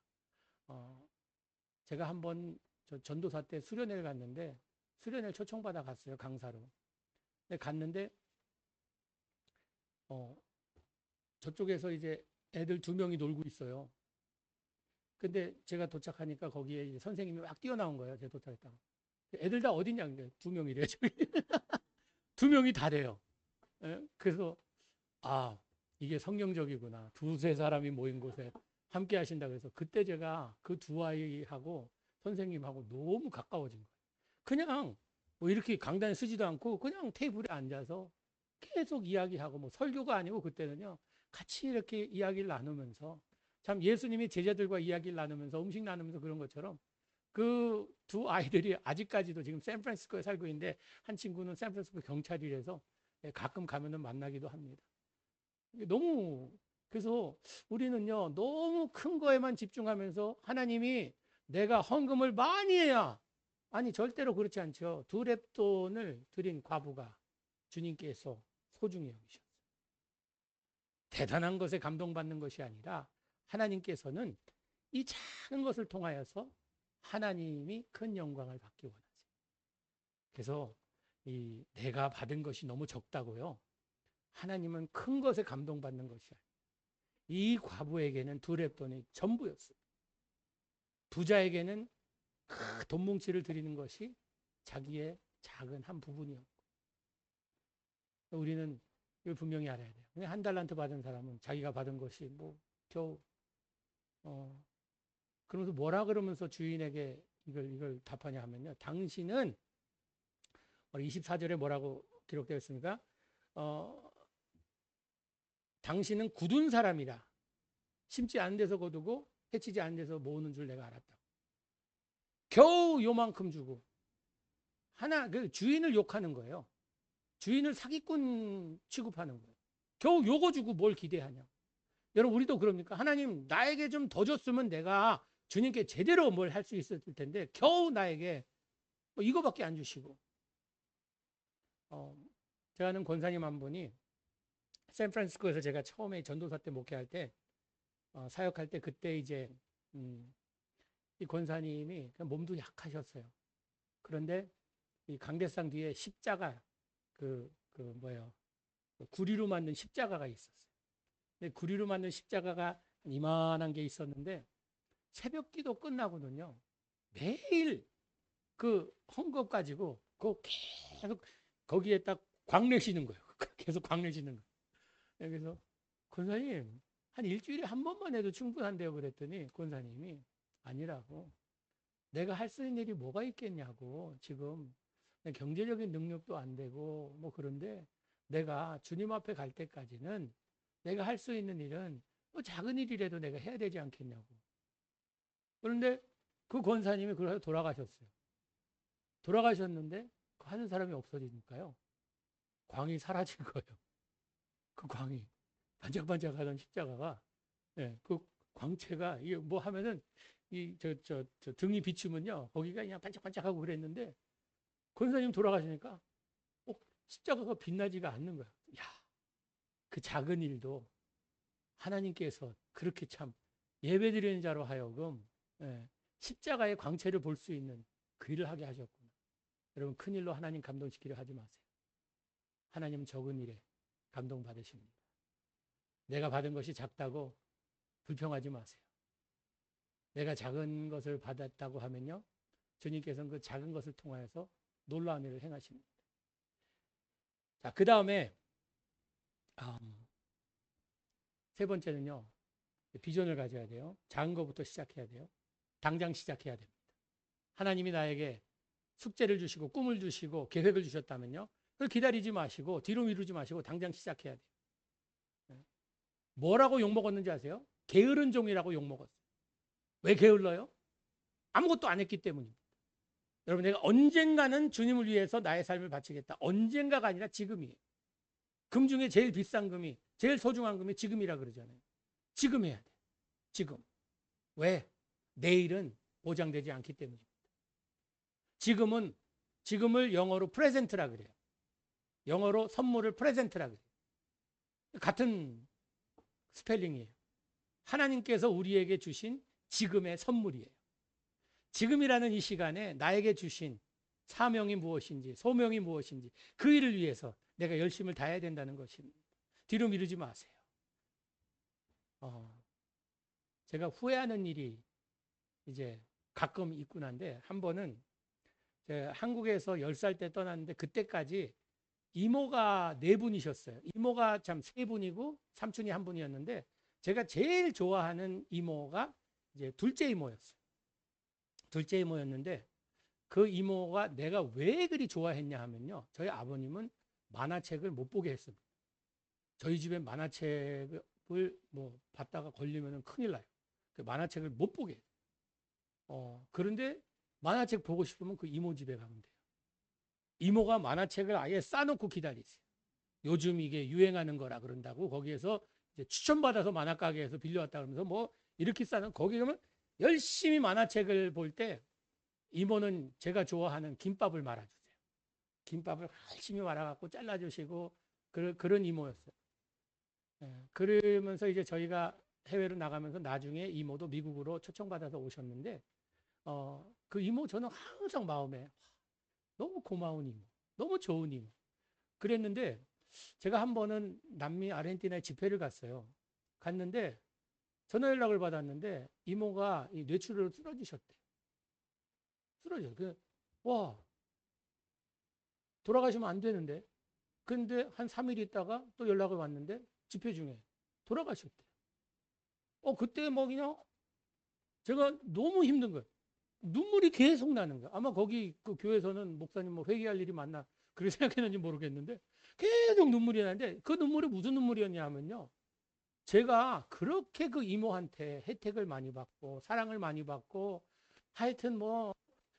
A: 제가 한번 전도사 때 수련회를 갔는데, 수련회를 초청받아 갔어요, 강사로. 근데 갔는데, 저쪽에서 이제 애들 2명이 놀고 있어요. 근데 제가 도착하니까 거기에 이제 선생님이 막 뛰어나온 거예요, 제가 도착했다가. 애들 다 어딨냐, 근데 2명이래요, 저기. 2명이 다래요. 그래서, 이게 성경적이구나. 두세 사람이 모인 곳에 함께 하신다 그래서 그때 제가 그 두 아이하고 선생님하고 너무 가까워진 거예요. 그냥 뭐 이렇게 강단에 쓰지도 않고 그냥 테이블에 앉아서 계속 이야기하고, 뭐 설교가 아니고 그때는요, 같이 이렇게 이야기를 나누면서, 참 예수님이 제자들과 이야기를 나누면서 음식 나누면서 그런 것처럼 그 두 아이들이 아직까지도 지금 샌프란시스코에 살고 있는데, 한 친구는 샌프란시스코 경찰이라서 가끔 가면은 만나기도 합니다. 너무, 그래서 우리는요, 너무 큰 거에만 집중하면서 하나님이 내가 헌금을 많이 해야, 아니, 절대로 그렇지 않죠. 2렙돈을 드린 과부가 주님께서 소중히 여기셨어요. 대단한 것에 감동받는 것이 아니라 하나님께서는 이 작은 것을 통하여서 하나님이 큰 영광을 받기 원하세요. 그래서 내가 받은 것이 너무 적다고요, 하나님은 큰 것에 감동받는 것이 아니에요. 이 과부에게는 2렙돈이 전부였어요. 부자에게는 큰 돈 뭉치를 드리는 것이 자기의 작은 한 부분이었고, 우리는 이걸 분명히 알아야 돼요. 한 달란트 받은 사람은 자기가 받은 것이 뭐 겨우 그러면서 뭐라 그러면서 주인에게 이걸 답하냐 하면요, 당신은 24절에 뭐라고 기록되어 있습니까? 당신은 굳은 사람이라, 심지 않은 데서 거두고 해치지 않은 데서 모으는 줄 내가 알았다. 겨우 요만큼 주고, 그 주인을 욕하는 거예요. 주인을 사기꾼 취급하는 거예요. 겨우 요거 주고 뭘 기대하냐. 여러분, 우리도 그럽니까? 하나님, 나에게 좀 더 줬으면 내가 주님께 제대로 뭘 할 수 있었을 텐데 겨우 나에게 뭐 이거밖에 안 주시고. 제가 아는 권사님 한 분이 샌프란시스코에서 제가 처음에 전도사 때 목회할 때, 사역할 때, 그때 이제 이 권사님이 몸도 약하셨어요. 그런데 이 강대상 뒤에 십자가, 뭐예요, 구리로 만든 십자가가 있었어요. 근데 구리로 만든 십자가가 이만한 게 있었는데, 새벽 기도 끝나고는요, 매일 그 헝겊 가지고 계속 거기에 딱 광내시는 거예요. 계속 광내시는 거예요. 그래서 권사님, 한 일주일에 한 번만 해도 충분한데요, 그랬더니 권사님이 아니라고, 내가 할 수 있는 일이 뭐가 있겠냐고, 지금 경제적인 능력도 안 되고 뭐 그런데 내가 주님 앞에 갈 때까지는 내가 할 수 있는 일은 뭐 작은 일이라도 내가 해야 되지 않겠냐고. 그런데 그 권사님이 그래서 돌아가셨어요. 돌아가셨는데 그 하는 사람이 없어지니까요, 광이 사라진 거예요. 그 광이 반짝반짝하던 십자가가, 그 광채가, 이게 뭐 하면은 저 등이 비추면요, 거기가 그냥 반짝반짝하고 그랬는데 권사님 돌아가시니까 십자가가 빛나지가 않는 거야. 야, 그 작은 일도 하나님께서 그렇게 참 예배드리는 자로 하여금 십자가의 광채를 볼 수 있는 그 일을 하게 하셨구나. 여러분, 큰 일로 하나님 감동시키려 하지 마세요. 하나님은 적은 일에 감동받으십니다. 내가 받은 것이 작다고 불평하지 마세요. 내가 작은 것을 받았다고 하면요, 주님께서는 그 작은 것을 통하여서 놀라운 일을 행하십니다. 자, 그 다음에 세 번째는요, 비전을 가져야 돼요. 작은 것부터 시작해야 돼요. 당장 시작해야 됩니다. 하나님이 나에게 숙제를 주시고 꿈을 주시고 계획을 주셨다면요, 그걸 기다리지 마시고 뒤로 미루지 마시고 당장 시작해야 돼요. 뭐라고 욕먹었는지 아세요? 게으른 종이라고 욕먹었어요. 왜 게을러요? 아무것도 안 했기 때문입니다. 여러분, 내가 언젠가는 주님을 위해서 나의 삶을 바치겠다. 언젠가가 아니라 지금이에요. 금 중에 제일 비싼 금이, 제일 소중한 금이 지금이라 그러잖아요. 지금 해야 돼. 지금. 왜? 내일은 보장되지 않기 때문입니다. 지금을 영어로 프레젠트라 그래요. 영어로 선물을 프레젠트라 그래요. 같은 스펠링이에요. 하나님께서 우리에게 주신 지금의 선물이에요. 지금이라는 이 시간에 나에게 주신 사명이 무엇인지, 소명이 무엇인지 그 일을 위해서 내가 열심을 다해야 된다는 것입니다. 뒤로 미루지 마세요. 제가 후회하는 일이 이제 가끔 있긴 한데, 한 번은 제가 한국에서 10살 때 떠났는데 그때까지 이모가 4분이셨어요. 이모가 참 3분이고 삼촌이 1분이었는데, 제가 제일 좋아하는 이모가 이제 둘째 이모였어요. 둘째 이모였는데, 그 이모가 내가 왜 그리 좋아했냐 하면요, 저희 아버님은 만화책을 못 보게 했습니다. 저희 집에 만화책을 뭐 봤다가 걸리면 큰일 나요. 그 만화책을 못 보게 해요. 그런데 만화책 보고 싶으면 그 이모 집에 가면 돼요. 이모가 만화책을 아예 싸놓고 기다리세요. 요즘 이게 유행하는 거라 그런다고 거기에서 이제 추천받아서 만화가게에서 빌려왔다 그러면서 뭐 이렇게 싸는, 거기 가면 열심히 만화책을 볼 때 이모는 제가 좋아하는 김밥을 말아주세요. 김밥을 열심히 말아갖고 잘라주시고 그런 이모였어요. 그러면서 이제 저희가 해외로 나가면서 나중에 이모도 미국으로 초청받아서 오셨는데, 그 이모 저는 항상 마음에 너무 고마운 이모, 너무 좋은 이모. 그랬는데 제가 한 번은 남미 아르헨티나에 집회를 갔어요. 갔는데 전화 연락을 받았는데 이모가 이 뇌출혈로 쓰러지셨대요. 쓰러져요. 와, 돌아가시면 안 되는데. 근데 한 3일 있다가 또 연락을 왔는데 집회 중에 돌아가셨대요. 그때 뭐 그냥 제가 너무 힘든 거예요. 눈물이 계속 나는 거예요. 아마 거기 그 교회에서는 목사님 뭐 회개할 일이 많나 그렇게 생각했는지 모르겠는데 계속 눈물이 나는데, 그 눈물이 무슨 눈물이었냐 하면요, 제가 그렇게 그 이모한테 혜택을 많이 받고 사랑을 많이 받고 하여튼 뭐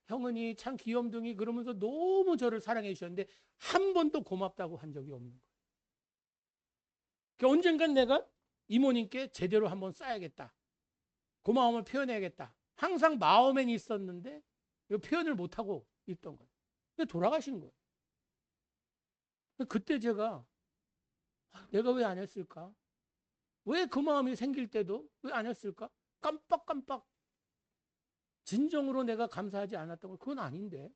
A: 형은이 참 귀염둥이 그러면서 너무 저를 사랑해 주셨는데 한 번도 고맙다고 한 적이 없는 거예요. 그러니까 언젠간 내가 이모님께 제대로 한번 쌓아야겠다. 고마움을 표현해야겠다. 항상 마음엔 있었는데 표현을 못하고 있던 거예요. 근데 돌아가신 거예요. 그때 제가 내가 왜 안 했을까? 왜 그 마음이 생길 때도 왜 안 했을까? 깜빡깜빡 진정으로 내가 감사하지 않았던 건 그건 아닌데.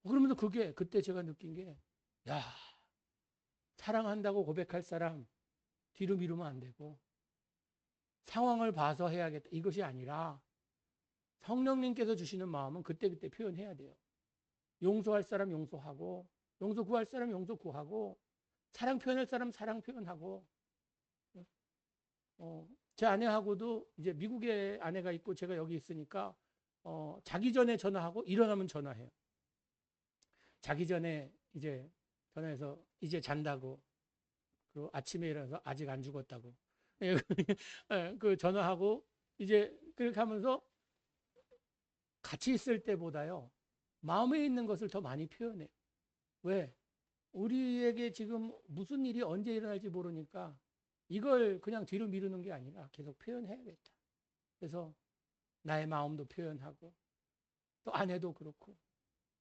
A: 그러면서 그때 제가 느낀 게, 야, 사랑한다고 고백할 사람 뒤로 미루면 안 되고 상황을 봐서 해야겠다. 이것이 아니라 성령님께서 주시는 마음은 그때그때 표현해야 돼요. 용서할 사람 용서하고, 용서 구할 사람 용서 구하고, 사랑 표현할 사람 사랑 표현하고. 제 아내하고도 이제 미국에 아내가 있고 제가 여기 있으니까 자기 전에 전화하고 일어나면 전화해요. 자기 전에 이제 전화해서 이제 잔다고, 그리고 아침에 일어나서 아직 안 죽었다고 그 전화하고 이제 그렇게 하면서 같이 있을 때보다요 마음에 있는 것을 더 많이 표현해요. 왜? 우리에게 지금 무슨 일이 언제 일어날지 모르니까 이걸 그냥 뒤로 미루는 게 아니라 계속 표현해야겠다. 그래서 나의 마음도 표현하고, 또 아내도 그렇고.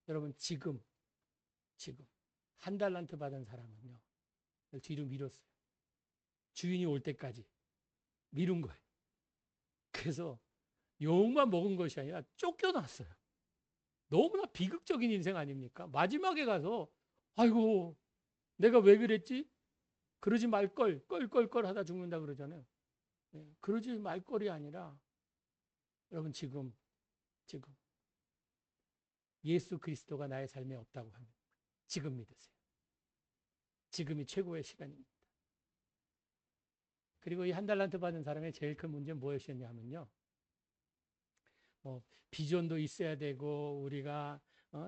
A: 여러분, 지금 한 달란트 받은 사람은요 뒤로 미뤘어요. 주인이 올 때까지 미룬 거예요. 그래서 욕만 먹은 것이 아니라 쫓겨났어요. 너무나 비극적인 인생 아닙니까? 마지막에 가서 아이고 내가 왜 그랬지? 그러지 말걸 껄껄껄 하다 죽는다 그러잖아요. 그러지 말 걸이 아니라 여러분 지금 예수 그리스도가 나의 삶에 없다고 하면 지금 믿으세요. 지금이 최고의 시간입니다. 그리고 이 한 달란트 받은 사람의 제일 큰 문제는 무엇이었냐면요. 비전도 있어야 되고 우리가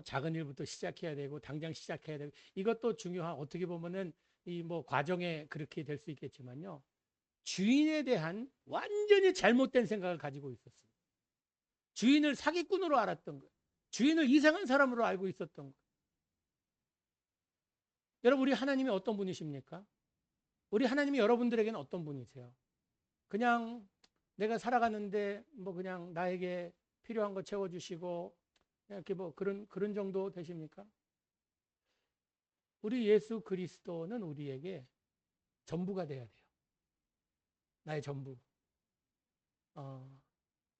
A: 작은 일부터 시작해야 되고 당장 시작해야 되고 이것도 중요한 어떻게 보면은 이 과정에 그렇게 될 수 있겠지만요. 주인에 대한 완전히 잘못된 생각을 가지고 있었어요. 주인을 사기꾼으로 알았던 거예요. 주인을 이상한 사람으로 알고 있었던 거예요. 여러분 우리 하나님이 어떤 분이십니까? 우리 하나님이 여러분들에게는 어떤 분이세요? 그냥 내가 살아가는데 그냥 나에게 필요한 거 채워주시고 이렇게 그런 정도 되십니까? 우리 예수 그리스도는 우리에게 전부가 돼야 돼요. 나의 전부.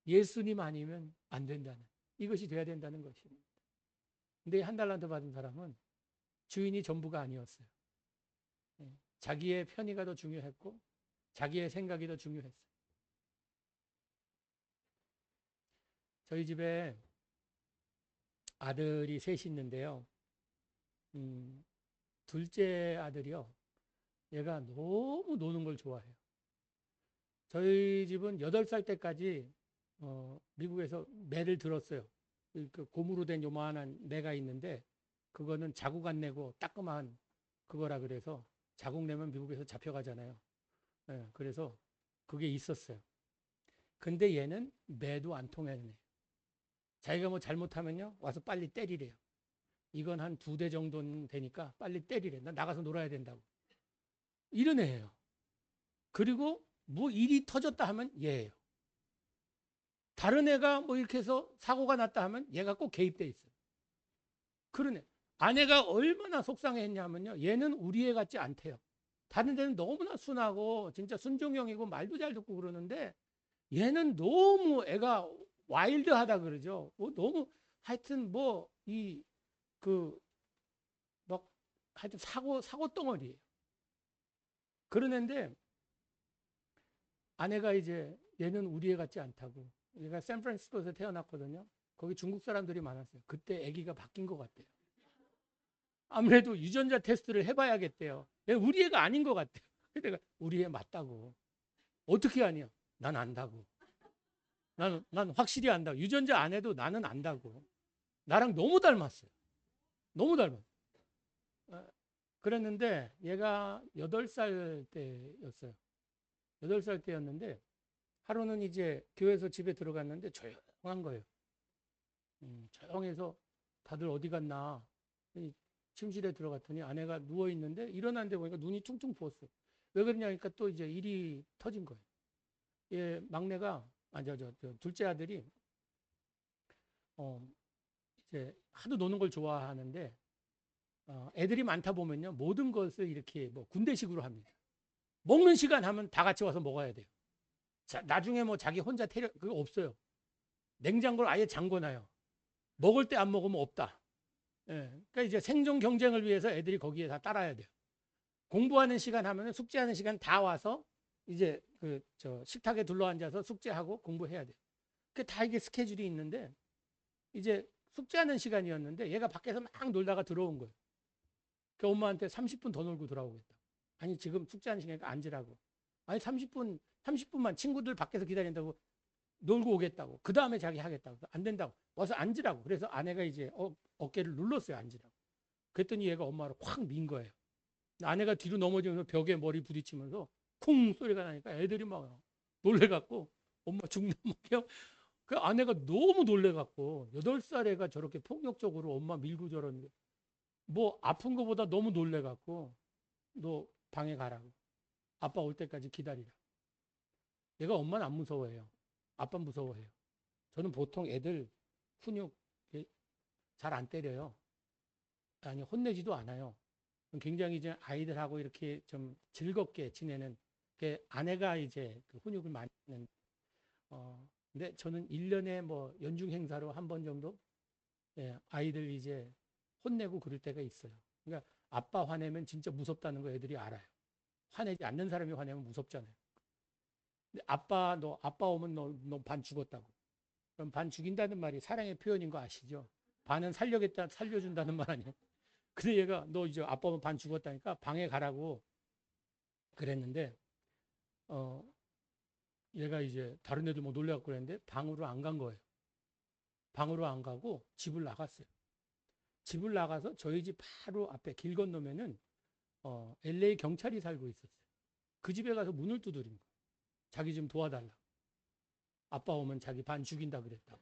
A: 예수님 아니면 안 된다는 이것이 돼야 된다는 것입니다. 근데 한 달란트 받은 사람은 주인이 전부가 아니었어요. 자기의 편의가 더 중요했고 자기의 생각이 더 중요했어요. 저희 집에 아들이 셋이 있는데요. 둘째 아들이요. 얘가 너무 노는 걸 좋아해요. 저희 집은 8살 때까지 미국에서 매를 들었어요. 그 고무로 된 요만한 매가 있는데 그거는 자국 안 내고 따끔한 그거라 그래서 자국 내면 미국에서 잡혀가잖아요. 네, 그래서 그게 있었어요. 근데 얘는 매도 안 통해내요. 자기가 잘못하면요 와서 빨리 때리래요. 이건 한 2대 정도는 되니까 빨리 때리래. 나 나가서 놀아야 된다고. 이런 애예요. 그리고 일이 터졌다 하면 얘예요. 다른 애가 이렇게 해서 사고가 났다 하면 얘가 꼭 개입돼 있어요. 그런 애. 아내가 얼마나 속상했냐면요. 얘는 우리 애 같지 않대요. 다른 데는 너무나 순하고 진짜 순종형이고 말도 잘 듣고 그러는데 얘는 너무 애가 와일드하다 그러죠. 너무 하여튼 하여튼 사고 덩어리예요. 그런 애인데 아내가 이제 얘는 우리 애 같지 않다고. 얘가 샌프란시스코에서 태어났거든요. 거기 중국 사람들이 많았어요. 그때 아기가 바뀐 것 같대요. 아무래도 유전자 테스트를 해봐야겠대요. 우리 애가 아닌 것 같대요. 내가 우리 애 맞다고. 어떻게 아니야? 난 안다고. 난 확실히 안다고. 유전자 안 해도 나는 안다고. 나랑 너무 닮았어요. 너무 닮았어요. 그랬는데 얘가 8살 때였어요. 8살 때였는데 하루는 이제 교회에서 집에 들어갔는데 조용한 거예요. 조용해서 다들 어디 갔나. 침실에 들어갔더니 아내가 누워있는데 일어났는데 보니까 눈이 퉁퉁 부었어요. 왜 그러냐니까 또 이제 일이 터진 거예요. 예, 막내가, 둘째 아들이, 이제 하도 노는 걸 좋아하는데, 애들이 많다 보면요. 모든 것을 이렇게 군대식으로 합니다. 먹는 시간 하면 다 같이 와서 먹어야 돼요. 자, 나중에 자기 혼자 그거 없어요. 냉장고를 아예 잠궈놔요. 먹을 때 안 먹으면 없다. 예, 그러니까 이제 생존 경쟁을 위해서 애들이 거기에 다 따라야 돼요. 공부하는 시간 하면 숙제하는 시간 다 와서 이제 식탁에 둘러앉아서 숙제하고 공부해야 돼요. 다 이게 스케줄이 있는데 이제 숙제하는 시간이었는데 얘가 밖에서 막 놀다가 들어온 거예요. 그 엄마한테 30분 더 놀고 돌아오겠다. 아니 지금 숙제하는 시간이니까 앉으라고. 아니 30분만 친구들 밖에서 기다린다고 놀고 오겠다고. 그 다음에 자기 하겠다고. 안 된다고. 와서 앉으라고. 그래서 아내가 이제 어깨를 눌렀어요. 앉으라고. 그랬더니 얘가 엄마를 확 민 거예요. 아내가 뒤로 넘어지면서 벽에 머리 부딪히면서 쿵 소리가 나니까 애들이 막 놀래갖고 엄마 죽는 말이요. 그 아내가 너무 놀래갖고 8살 애가 저렇게 폭력적으로 엄마 밀고 저러는데 아픈 거보다 너무 놀래갖고 너 방에 가라고. 아빠 올 때까지 기다리라. 얘가 엄마는 안 무서워해요. 아빠 무서워해요. 저는 보통 애들 훈육 잘 안 때려요. 아니 혼내지도 않아요. 굉장히 이제 아이들하고 이렇게 좀 즐겁게 지내는 아내가 이제 그 훈육을 많이 하는. 근데 저는 1년에 연중 행사로 한 번 정도 아이들 이제 혼내고 그럴 때가 있어요. 그러니까 아빠 화내면 진짜 무섭다는 거 애들이 알아요. 화내지 않는 사람이 화내면 무섭잖아요. 근데 너 아빠 오면 너 반 죽었다고. 그럼 반 죽인다는 말이 사랑의 표현인 거 아시죠? 반은 살려준다는 말 아니에요? 근데 얘가 너 이제 아빠는 반 죽었다니까 방에 가라고 그랬는데, 어, 얘가 이제 다른 애들 뭐 놀래갖고 그랬는데 방으로 안 간 거예요. 방으로 안 가고 집을 나갔어요. 집을 나가서 저희 집 바로 앞에 길 건너면은 LA 경찰이 살고 있었어요. 그 집에 가서 문을 두드린 거예요. 자기 좀 도와달라. 아빠 오면 자기 반 죽인다 그랬다고.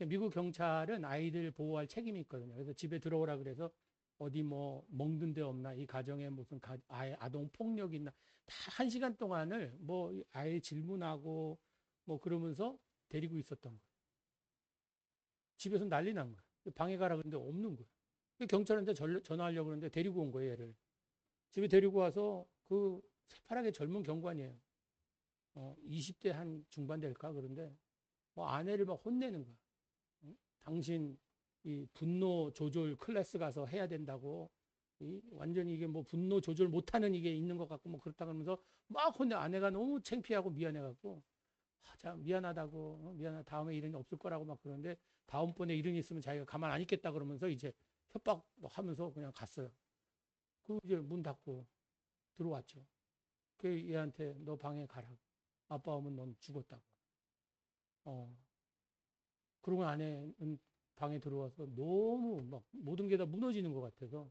A: 미국 경찰은 아이들 보호할 책임이 있거든요. 그래서 집에 들어오라 그래서 어디 뭐 먹는 데 없나, 이 가정에 무슨 아동 폭력 있나, 다 1시간 동안을 뭐 아이 질문하고 뭐 그러면서 데리고 있었던 거예요. 집에서 난리 난 거예요. 방에 가라 그랬는데 없는 거예요. 경찰한테 전화하려고 그러는데 데리고 온 거예요, 얘를. 집에 데리고 와서 그 새파랗게 젊은 경관이에요. 20대 한 중반 될까? 그런데 뭐 아내를 막 혼내는 거야. 당신 이 분노 조절 클래스 가서 해야 된다고. 완전히 이게 뭐 분노 조절 못하는 이게 있는 것 같고 뭐 그렇다 그러면서 막 혼내. 아내가 너무 창피하고 미안해갖고 자 미안하다고 미안하다 다음에 이런 일 없을 거라고 막 그러는데 다음번에 이런 일 있으면 자기가 가만 안 있겠다 그러면서 이제 협박하면서 그냥 갔어요. 그 이제 문 닫고 들어왔죠. 그 얘한테 너 방에 가라고. 아빠 오면 넌 죽었다고. 어. 그러고 아내는 방에 들어와서 너무 막 모든 게 다 무너지는 것 같아서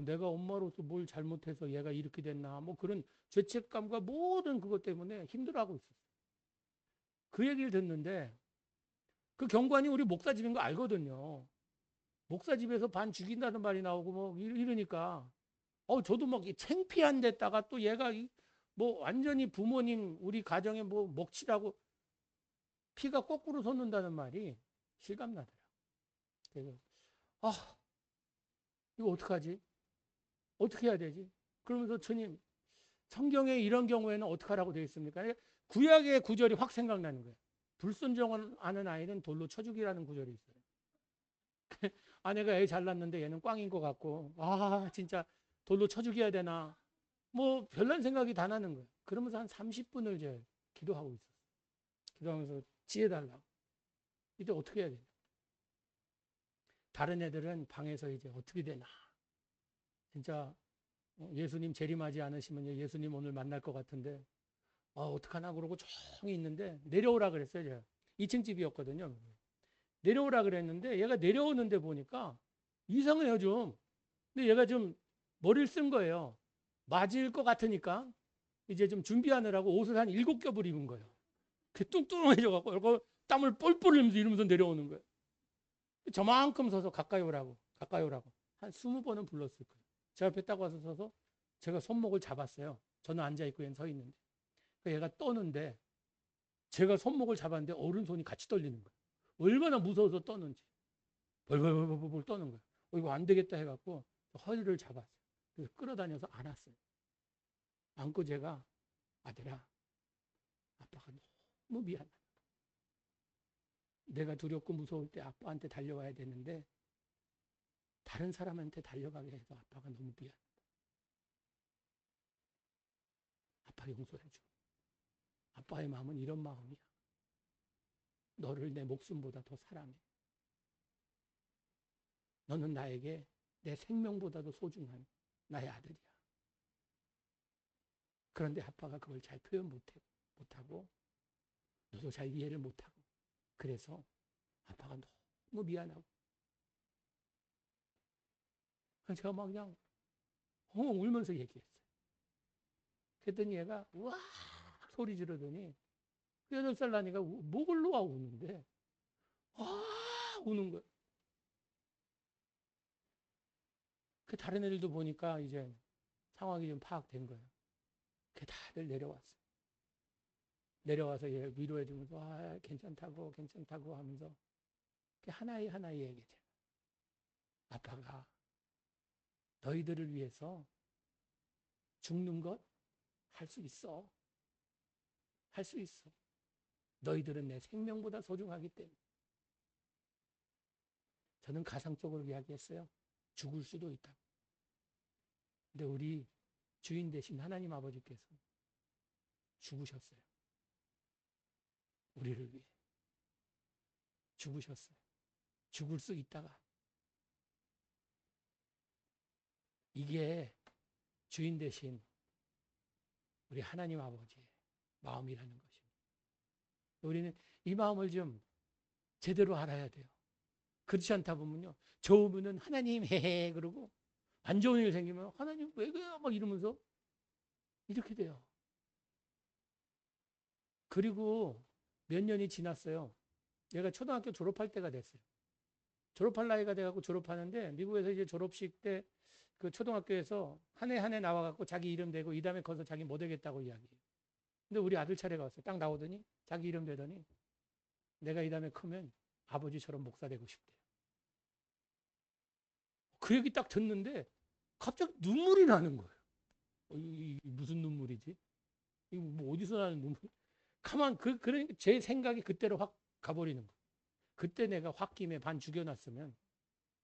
A: 내가 엄마로서 뭘 잘못해서 얘가 이렇게 됐나 뭐 그런 죄책감과 모든 그것 때문에 힘들어하고 있었어요. 그 얘기를 듣는데 그 경관이 우리 목사 집인 거 알거든요. 목사 집에서 반 죽인다는 말이 나오고 뭐 이러니까 저도 막 창피한 데다가 또 얘가 뭐 완전히 부모님 우리 가정에 뭐 먹칠하고 피가 거꾸로 솟는다는 말이 실감나더라고요. 그래서 아 이거 어떡하지? 어떻게 해야 되지? 그러면서 주님 성경에 이런 경우에는 어떻게 하라고 되어 있습니까? 구약의 구절이 확 생각나는 거예요. 불순종하는 아이는 돌로 쳐 죽이라는 구절이 있어요. 아내가 애 잘났는데 얘는 꽝인 것 같고 진짜 돌로 쳐 죽여야 되나 뭐 별난 생각이 다 나는 거예요. 그러면서 한 30분을 이제 기도하고 있었어요. 기도하면서 지혜 달라고. 이제 어떻게 해야 되나? 다른 애들은 방에서 이제 어떻게 되나? 진짜 예수님 재림하지 않으시면 예수님 오늘 만날 것 같은데 어떡하나 그러고 조용히 있는데 내려오라 그랬어요. 제가 2층 집이었거든요. 내려오라 그랬는데 얘가 내려오는데 보니까 이상해요 좀. 근데 얘가 좀 머리를 쓴 거예요. 맞을 것 같으니까 이제 좀 준비하느라고 옷을 한 7겹을 입은 거예요. 그 뚱뚱해져 갖고 이거 땀을 뻘뻘 흘리면서 이러면서 내려오는 거예요. 저만큼 서서 가까이 오라고 한 20번은 불렀을 거예요. 제 앞에 딱 와서 서서 제가 손목을 잡았어요. 저는 앉아있고 얘는 서 있는데 얘가 떠는데 제가 손목을 잡았는데 오른손이 같이 떨리는 거예요. 얼마나 무서워서 떠는지 벌벌벌벌 떠는 거예요. 이거 안 되겠다 해갖고 허리를 잡았어요. 그래서 끌어다녀서 안았어요. 안고 제가 아들아 아빠가 너무 미안하다. 내가 두렵고 무서울 때 아빠한테 달려와야 되는데 다른 사람한테 달려가게 해서 아빠가 너무 미안하다. 아빠 용서해줘. 아빠의 마음은 이런 마음이야. 너를 내 목숨보다 더 사랑해. 너는 나에게 내 생명보다도 소중한 나의 아들이야. 그런데 아빠가 그걸 잘 표현 못하고 너도 잘 이해를 못하고 그래서 아빠가 너무 미안하고 제가 막 그냥 울면서 얘기했어요. 그랬더니 얘가 우와 소리 지르더니 8살 나니까 목을 놓아 우는데 우는 거예요. 그 다른 애들도 보니까 이제 상황이 좀 파악된 거예요. 그 다들 내려왔어요. 내려와서 얘 위로해 주면서 괜찮다고 하면서 하나의 얘기죠. 아빠가 너희들을 위해서 죽는 것 할 수 있어. 할 수 있어. 너희들은 내 생명보다 소중하기 때문에. 저는 가상적으로 이야기했어요. 죽을 수도 있다. 근데 우리 주인 되신 하나님 아버지께서 죽으셨어요. 우리를 위해. 죽으셨어요. 죽을 수 있다가. 이게 주인 대신 우리 하나님 아버지의 마음이라는 것입니다. 우리는 이 마음을 좀 제대로 알아야 돼요. 그렇지 않다 보면요. 좋으면은 하나님 헤헤 그러고 안 좋은 일 생기면 하나님 왜 그래요? 막 이러면서 이렇게 돼요. 그리고 몇 년이 지났어요. 얘가 초등학교 졸업할 때가 됐어요. 졸업할 나이가 돼갖고 졸업하는데 미국에서 이제 졸업식 때 그 초등학교에서 한 해 한 해 나와갖고 자기 이름 대고 이 다음에 거기서 자기 뭐 되겠다고 이야기해요. 근데 우리 아들 차례가 왔어요. 딱 나오더니 자기 이름 대더니 내가 이 다음에 크면 아버지처럼 목사 되고 싶대요. 그 얘기 딱 듣는데 갑자기 눈물이 나는 거예요. 무슨 눈물이지? 이거 뭐 어디서 나는 눈물? 가만 그러니까 제 생각이 그때로 확 가버리는 거예요. 그때 내가 홧김에 반 죽여놨으면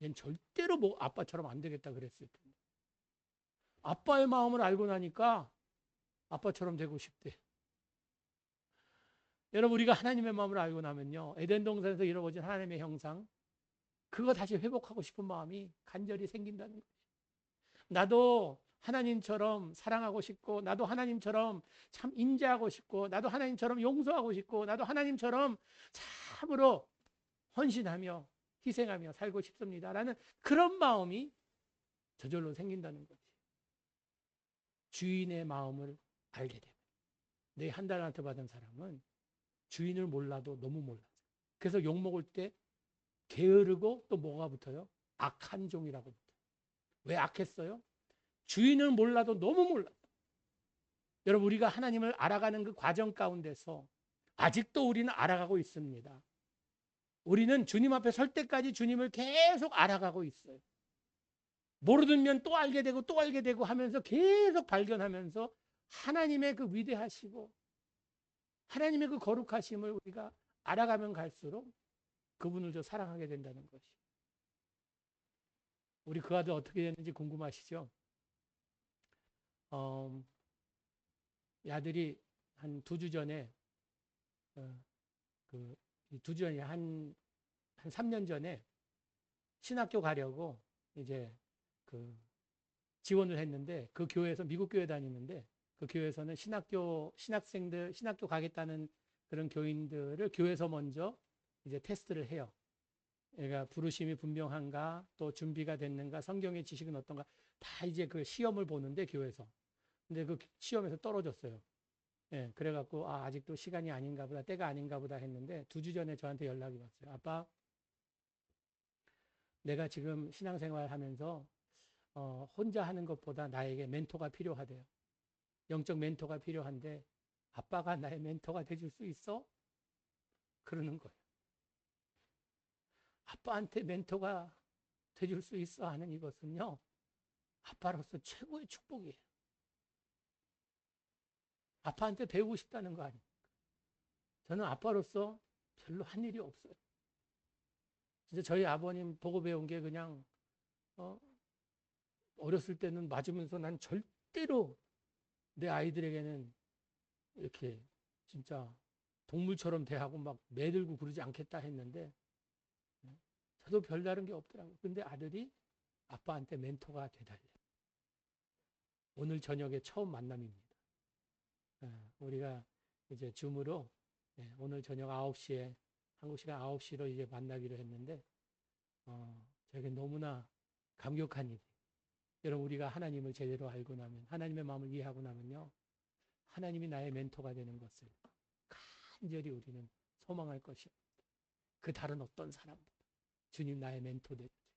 A: 얜 절대로 뭐 아빠처럼 안 되겠다 그랬을 텐데. 아빠의 마음을 알고 나니까 아빠처럼 되고 싶대. 여러분 우리가 하나님의 마음을 알고 나면요. 에덴 동산에서 이루어진 하나님의 형상 그거 다시 회복하고 싶은 마음이 간절히 생긴다는 거죠. 나도 하나님처럼 사랑하고 싶고 나도 하나님처럼 참 인자하고 싶고 나도 하나님처럼 용서하고 싶고 나도 하나님처럼 참으로 헌신하며 희생하며 살고 싶습니다라는 그런 마음이 저절로 생긴다는 거지. 주인의 마음을 알게 되면 내 한 달란트 받은 사람은 주인을 몰라도 너무 몰라요. 그래서 욕먹을 때 게으르고 또 뭐가 붙어요? 악한 종이라고 붙어요. 왜 악했어요? 주인을 몰라도 너무 몰라요. 여러분 우리가 하나님을 알아가는 그 과정 가운데서 아직도 우리는 알아가고 있습니다. 우리는 주님 앞에 설 때까지 주님을 계속 알아가고 있어요. 모르던 면 또 알게 되고 또 알게 되고 하면서 계속 발견하면서 하나님의 그 위대하시고 하나님의 그 거룩하심을 우리가 알아가면 갈수록 그분을 더 사랑하게 된다는 것이. 우리 그 아들 어떻게 됐는지 궁금하시죠? 이 아들이 한 2주 전에 그 2주 전이 한 3년 전에 신학교 가려고 이제 그 지원을 했는데 그 교회에서 미국 교회 다니는데 그 교회에서는 신학생들 신학교 가겠다는 그런 교인들을 교회에서 먼저 이제 테스트를 해요. 얘가 부르심이 분명한가 또 준비가 됐는가 성경의 지식은 어떤가 다 이제 그 시험을 보는데 교회에서 근데 그 시험에서 떨어졌어요. 예, 그래갖고 아직도 시간이 아닌가 보다 때가 아닌가 보다 했는데 2주 전에 저한테 연락이 왔어요. 아빠 내가 지금 신앙생활 하면서 혼자 하는 것보다 나에게 멘토가 필요하대요. 영적 멘토가 필요한데 아빠가 나의 멘토가 돼줄 수 있어? 그러는 거예요. 아빠한테 멘토가 돼줄 수 있어 하는 이것은요. 아빠로서 최고의 축복이에요. 아빠한테 배우고 싶다는 거 아닙니까? 저는 아빠로서 별로 한 일이 없어요. 진짜 저희 아버님 보고 배운 게 그냥 어렸을 때는 맞으면서 난 절대로 내 아이들에게는 이렇게 진짜 동물처럼 대하고 막 매들고 그러지 않겠다 했는데 저도 별다른 게 없더라고요. 근데 아들이 아빠한테 멘토가 돼달래. 오늘 저녁에 처음 만남입니다. 우리가 이제 줌으로 오늘 저녁 9시에 한국 시간 9시로 이제 만나기로 했는데 저에게 너무나 감격한 일이. 여러분 우리가 하나님을 제대로 알고 나면 하나님의 마음을 이해하고 나면요. 하나님이 나의 멘토가 되는 것을 간절히 우리는 소망할 것입니다. 그 다른 어떤 사람보다 주님 나의 멘토 되주세요.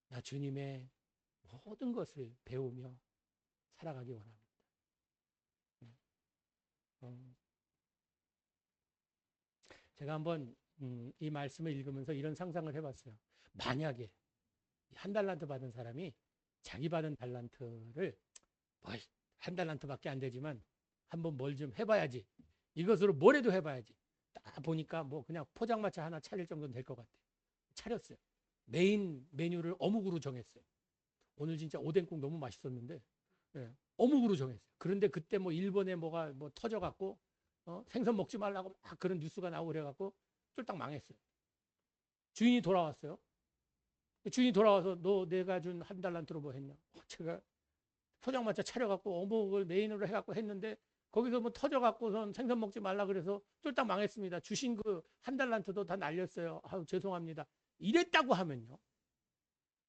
A: 나 주님의 모든 것을 배우며 살아가기 원합니다. 제가 한번 이 말씀을 읽으면서 이런 상상을 해봤어요. 만약에 한 달란트 받은 사람이 자기 받은 달란트를 뭐 한 달란트밖에 안 되지만 한번 뭘 좀 해봐야지. 이것으로 뭐라도 해봐야지. 딱 보니까 뭐 그냥 포장마차 하나 차릴 정도는 될 것 같아요. 차렸어요. 메인 메뉴를 어묵으로 정했어요. 오늘 진짜 오뎅국 너무 맛있었는데 어묵으로 정했어요. 그런데 그때 뭐 일본에 뭐가 뭐 터져갖고 생선 먹지 말라고 막 그런 뉴스가 나오고 그래갖고 쫄딱 망했어요. 주인이 돌아왔어요. 주인이 돌아와서 너 내가 준 한 달란트로 뭐 했냐? 제가 포장마차 차려갖고 어묵을 메인으로 해갖고 했는데 거기서 뭐 터져갖고선 생선 먹지 말라 그래서 쫄딱 망했습니다. 주신 그 한 달란트도 다 날렸어요. 아유 죄송합니다. 이랬다고 하면요.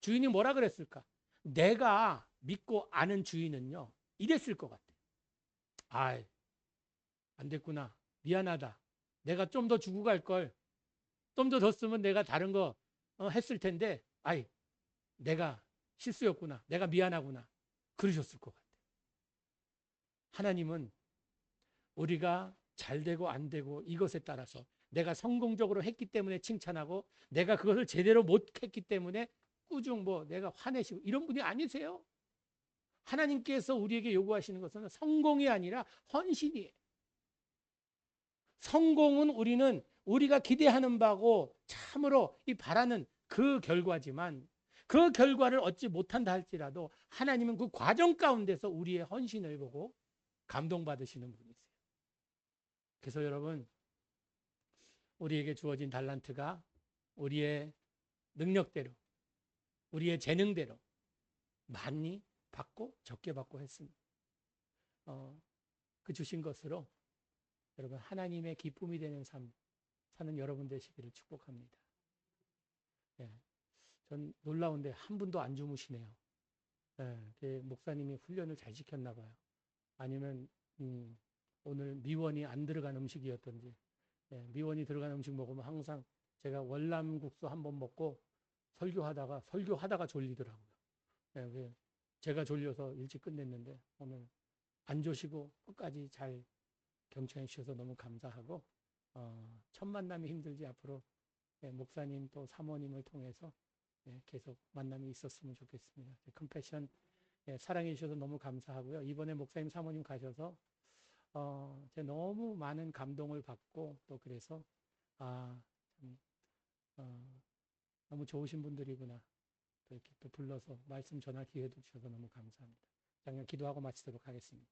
A: 주인이 뭐라 그랬을까? 내가 믿고 아는 주인은요. 이랬을 것 같아요. 아이 안 됐구나. 미안하다. 내가 좀 더 주고 갈 걸. 좀 더 줬으면 내가 다른 거 했을 텐데 아이 내가 실수였구나. 내가 미안하구나. 그러셨을 것 같아요. 하나님은 우리가 잘 되고 안 되고 이것에 따라서 내가 성공적으로 했기 때문에 칭찬하고 내가 그것을 제대로 못했기 때문에 꾸중 뭐 내가 화내시고 이런 분이 아니세요. 하나님께서 우리에게 요구하시는 것은 성공이 아니라 헌신이에요. 성공은 우리가 기대하는 바고 참으로 이 바라는 그 결과지만 그 결과를 얻지 못한다 할지라도 하나님은 그 과정 가운데서 우리의 헌신을 보고 감동받으시는 분이세요. 그래서 여러분 우리에게 주어진 달란트가 우리의 능력대로 우리의 재능대로 많이 받고 적게 받고 했습니다. 그 주신 것으로 여러분 하나님의 기쁨이 되는 삶 사는 여러분 되시기를 축복합니다. 예, 전 놀라운데 한 분도 안 주무시네요. 예, 목사님이 훈련을 잘 시켰나 봐요. 아니면 오늘 미원이 안 들어간 음식이었던지 미원이 들어간 음식 먹으면 항상 제가 월남국수 한번 먹고 설교하다가 졸리더라고요. 예, 제가 졸려서 일찍 끝냈는데 오늘 안 조시고 끝까지 잘 경청해 주셔서 너무 감사하고 첫 만남이 힘들지 앞으로 목사님 또 사모님을 통해서 계속 만남이 있었으면 좋겠습니다. 컴패션 사랑해 주셔서 너무 감사하고요. 이번에 목사님 사모님 가셔서 제가 너무 많은 감동을 받고 또 그래서 너무 좋으신 분들이구나 또 이렇게 또 불러서 말씀 전할 기회도 주셔서 너무 감사합니다. 잠깐 기도하고 마치도록 하겠습니다.